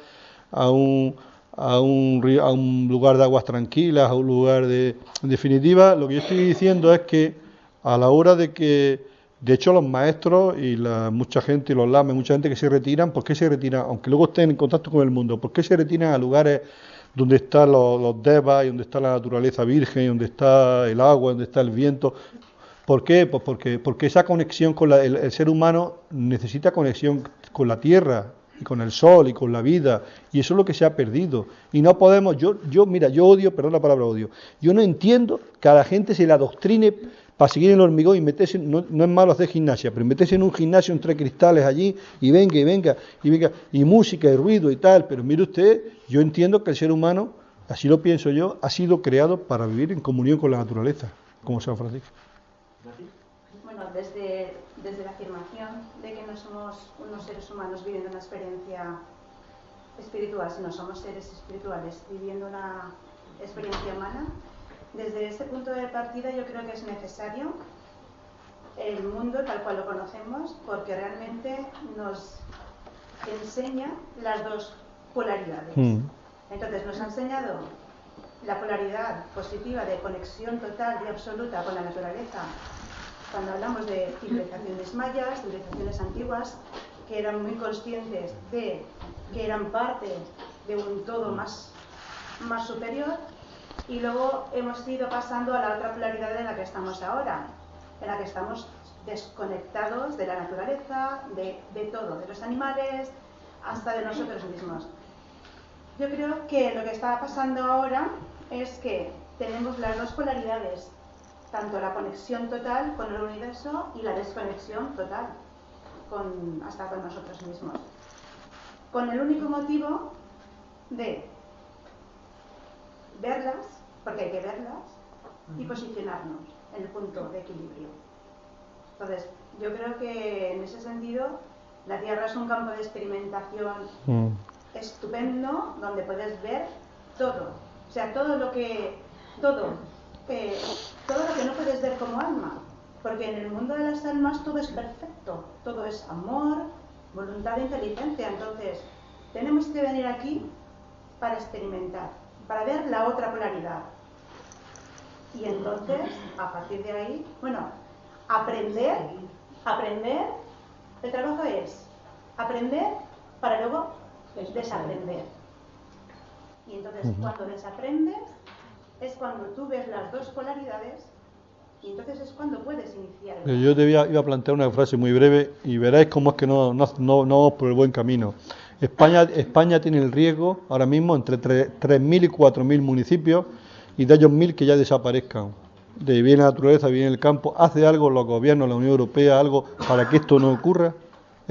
a un lugar de aguas tranquilas, a un lugar de... En definitiva, lo que yo estoy diciendo es que a la hora de que, de hecho, los maestros y mucha gente, y los lamas, mucha gente que se retiran, ¿por qué se retiran? Aunque luego estén en contacto con el mundo, ¿por qué se retiran a lugares donde están los devas y donde está la naturaleza virgen, y donde está el agua, donde está el viento? ¿Por qué? Pues porque esa conexión con el ser humano necesita conexión con la tierra y con el sol y con la vida, y eso es lo que se ha perdido. Y no podemos, yo odio, perdón la palabra odio, yo no entiendo que a la gente se le adoctrine para seguir en el hormigón y meterse, no es malo hacer gimnasia, pero meterse en un gimnasio entre cristales allí y venga, y música y ruido y tal, pero mire usted, yo entiendo que el ser humano, así lo pienso yo, ha sido creado para vivir en comunión con la naturaleza, como San Francisco. Bueno, desde la afirmación de que no somos unos seres humanos viviendo una experiencia espiritual, sino somos seres espirituales viviendo una experiencia humana. Desde ese punto de partida yo creo que es necesario el mundo tal cual lo conocemos, porque realmente nos enseña las dos polaridades. Entonces nos ha enseñado la polaridad positiva de conexión total y absoluta con la naturaleza, cuando hablamos de civilizaciones mayas, civilizaciones antiguas, que eran muy conscientes de que eran parte de un todo más superior, y luego hemos ido pasando a la otra polaridad en la que estamos ahora, en la que estamos desconectados de la naturaleza, de todo, de los animales, hasta de nosotros mismos. Yo creo que lo que está pasando ahora es que tenemos las dos polaridades, tanto la conexión total con el universo y la desconexión total hasta con nosotros mismos, con el único motivo de verlas, porque hay que verlas, y posicionarnos en el punto de equilibrio. Entonces, yo creo que en ese sentido la Tierra es un campo de experimentación estupendo, donde puedes ver todo, o sea, todo lo que no puedes ver como alma, porque en el mundo de las almas todo es perfecto, todo es amor, voluntad e inteligencia. Entonces tenemos que venir aquí para experimentar, para ver la otra polaridad, y entonces a partir de ahí, aprender, el trabajo es aprender para luego desaprender. Y entonces cuando desaprendes es cuando tú ves las dos polaridades, y entonces es cuando puedes iniciar. Yo te iba a plantear una frase muy breve y veréis cómo es que no vamos por el buen camino. España tiene el riesgo ahora mismo entre 3.000 y 4.000 municipios, y de ellos 1.000 que ya desaparezcan. De vivir en la naturaleza, vivir en el campo. ¿Hace algo los gobiernos, la Unión Europea, algo para que esto no ocurra?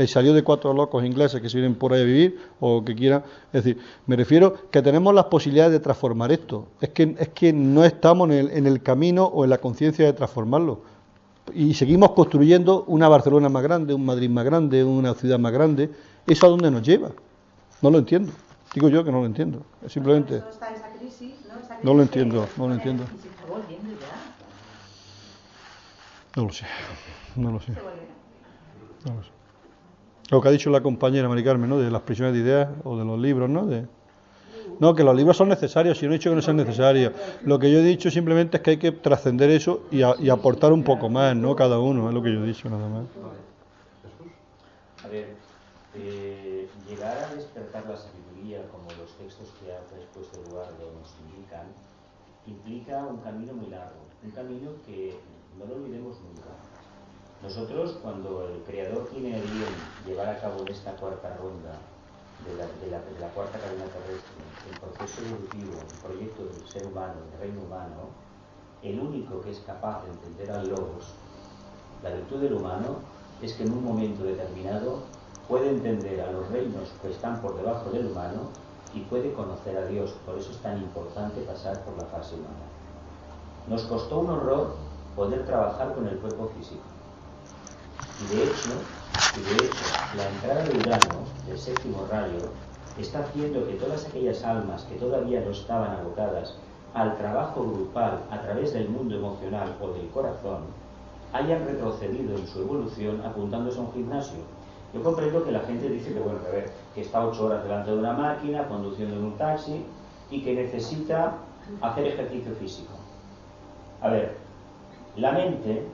Salió de 4 locos ingleses que se vienen por ahí a vivir o que quieran. Es decir, me refiero que tenemos las posibilidades de transformar esto. Es que no estamos en el camino o en la conciencia de transformarlo. Y seguimos construyendo una Barcelona más grande, un Madrid más grande, una ciudad más grande. ¿Eso a dónde nos lleva? No lo entiendo. Digo yo que no lo entiendo. Es simplemente... Está esa crisis, ¿no? Esa crisis no lo entiendo, no lo entiendo. ¿Y se está volviendo ya? No lo sé. No lo sé. Lo que ha dicho la compañera Mari Carmen, ¿no? De las prisiones de ideas o de los libros, ¿no? No, que los libros son necesarios, si no he dicho que no sean necesarios. Lo que yo he dicho simplemente es que hay que trascender eso y aportar un poco más, ¿no? Cada uno, es lo que yo he dicho, nada más. A ver, llegar a despertar la sabiduría, como los textos que ha expuesto Eduardo nos indican, implica un camino muy largo, un camino que no lo olvidemos nunca. Nosotros, cuando el Creador tiene a bien llevar a cabo en esta cuarta ronda de la cuarta cadena terrestre, el proceso evolutivo, el proyecto del ser humano, del reino humano, el único que es capaz de entender al Logos, la virtud del humano, es que en un momento determinado puede entender a los reinos que están por debajo del humano y puede conocer a Dios. Por eso es tan importante pasar por la fase humana. Nos costó un horror poder trabajar con el cuerpo físico. Y de hecho, la entrada de Urano, del séptimo rayo, está haciendo que todas aquellas almas que todavía no estaban abocadas al trabajo grupal a través del mundo emocional o del corazón, hayan retrocedido en su evolución apuntándose a un gimnasio. Yo comprendo que la gente dice que, bueno, que está 8 horas delante de una máquina, conduciendo en un taxi, y que necesita hacer ejercicio físico. A ver, la mente,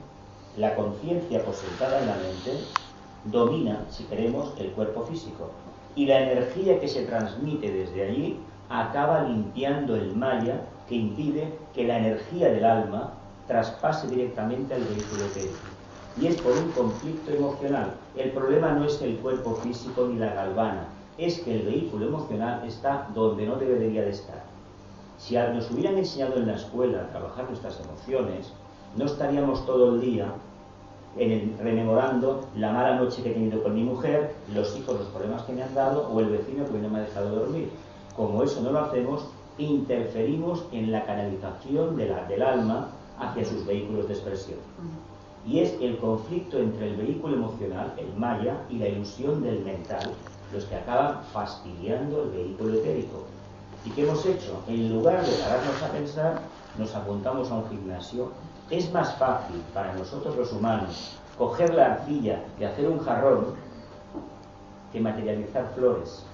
la conciencia posentada en la mente, domina, si queremos, el cuerpo físico. Y la energía que se transmite desde allí acaba limpiando el maya que impide que la energía del alma traspase directamente al vehículo etérico. Y es por un conflicto emocional. El problema no es el cuerpo físico ni la galvana, es que el vehículo emocional está donde no debería de estar. Si nos hubieran enseñado en la escuela a trabajar nuestras emociones, no estaríamos todo el día rememorando la mala noche que he tenido con mi mujer, los hijos, los problemas que me han dado, o el vecino que no me ha dejado dormir. Como eso no lo hacemos, interferimos en la canalización del alma hacia sus vehículos de expresión. Y es el conflicto entre el vehículo emocional, el maya, y la ilusión del mental, los que acaban fastidiando el vehículo etérico. ¿Y qué hemos hecho? En lugar de pararnos a pensar, nos apuntamos a un gimnasio. Es más fácil para nosotros los humanos coger la arcilla y hacer un jarrón que materializar flores.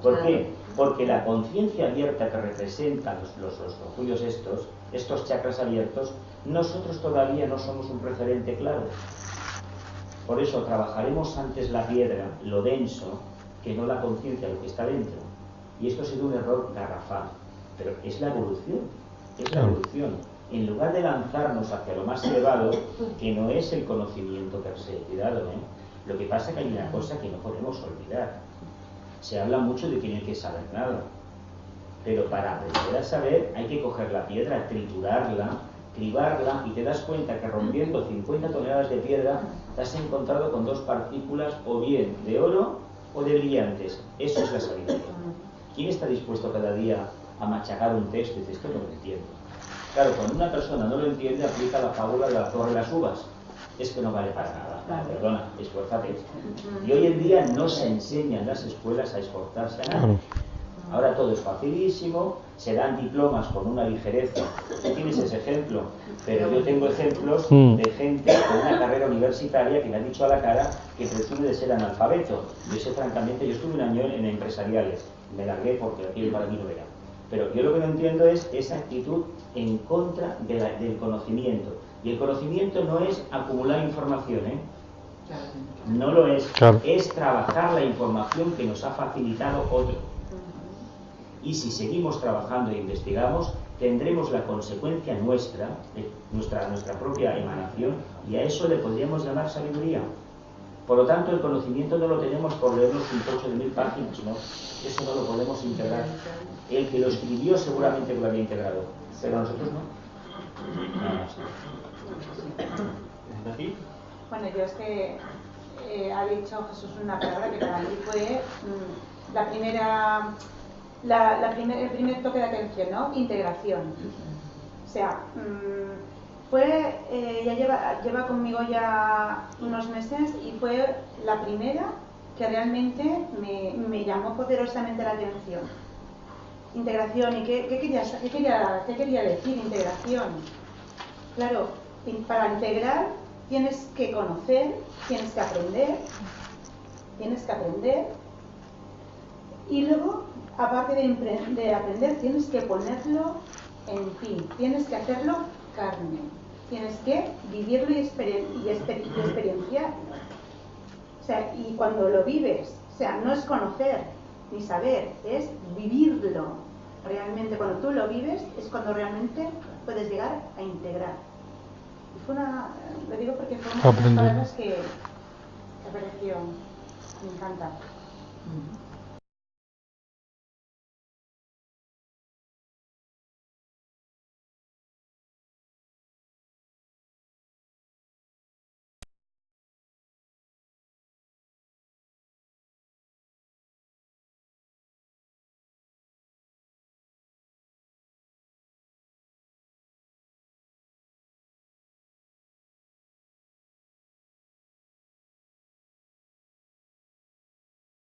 ¿Por qué? Porque la conciencia abierta que representan los cojullos estos chakras abiertos, nosotros todavía no somos un referente claro. Por eso trabajaremos antes la piedra, lo denso, que no la conciencia, lo que está dentro. Y esto ha sido un error garrafal, pero es la evolución, es la evolución. En lugar de lanzarnos hacia lo más elevado, que no es el conocimiento per se, cuidado, Lo que pasa es que hay una cosa que no podemos olvidar. Se habla mucho de que no hay que saber nada, pero para aprender a saber hay que coger la piedra, triturarla, cribarla, y te das cuenta que rompiendo 50 toneladas de piedra te has encontrado con 2 partículas o bien de oro o de brillantes. Eso es la sabiduría. ¿Quién está dispuesto cada día a machacar un texto y dice, esto no lo entiendo? Claro, cuando una persona no lo entiende, aplica la fábula de la torre de las uvas. Es que no vale para nada. Perdona, esfuérzate. Y hoy en día no se enseña en las escuelas a esforzarse a nada. Ahora todo es facilísimo, se dan diplomas con una ligereza. Tú tienes ese ejemplo, pero yo tengo ejemplos de gente con una carrera universitaria que me ha dicho a la cara que presume de ser analfabeto. Yo sé francamente, yo estuve un año en empresariales, me largué porque aquello para mí no era. Pero yo lo que no entiendo es esa actitud en contra del conocimiento. Y el conocimiento no es acumular información, no lo es. Es trabajar la información que nos ha facilitado otro. Y si seguimos trabajando e investigamos, tendremos la consecuencia nuestra propia emanación, y a eso le podríamos llamar sabiduría. Por lo tanto, el conocimiento no lo tenemos por leernos un tocho de 1000 páginas, ¿no? Eso no lo podemos integrar. El que lo escribió seguramente lo había integrado, pero nosotros no. Nada más. ¿Aquí? Bueno, yo es que ha dicho Jesús una palabra que para mí fue el primer toque de atención, ¿no? Integración. O sea, ya lleva conmigo ya unos meses, y fue la primera que realmente me llamó poderosamente la atención. Integración. ¿Y qué quería decir integración? Claro, para integrar tienes que conocer, tienes que aprender, y luego, aparte de aprender, tienes que ponerlo en ti, tienes que hacerlo carne, tienes que vivirlo y experienciarlo. O sea, y cuando lo vives, o sea, no es conocer ni saber, es vivirlo. Realmente, cuando tú lo vives, es cuando realmente puedes llegar a integrar. Y lo digo porque fueron unas palabras que apareció, me encanta.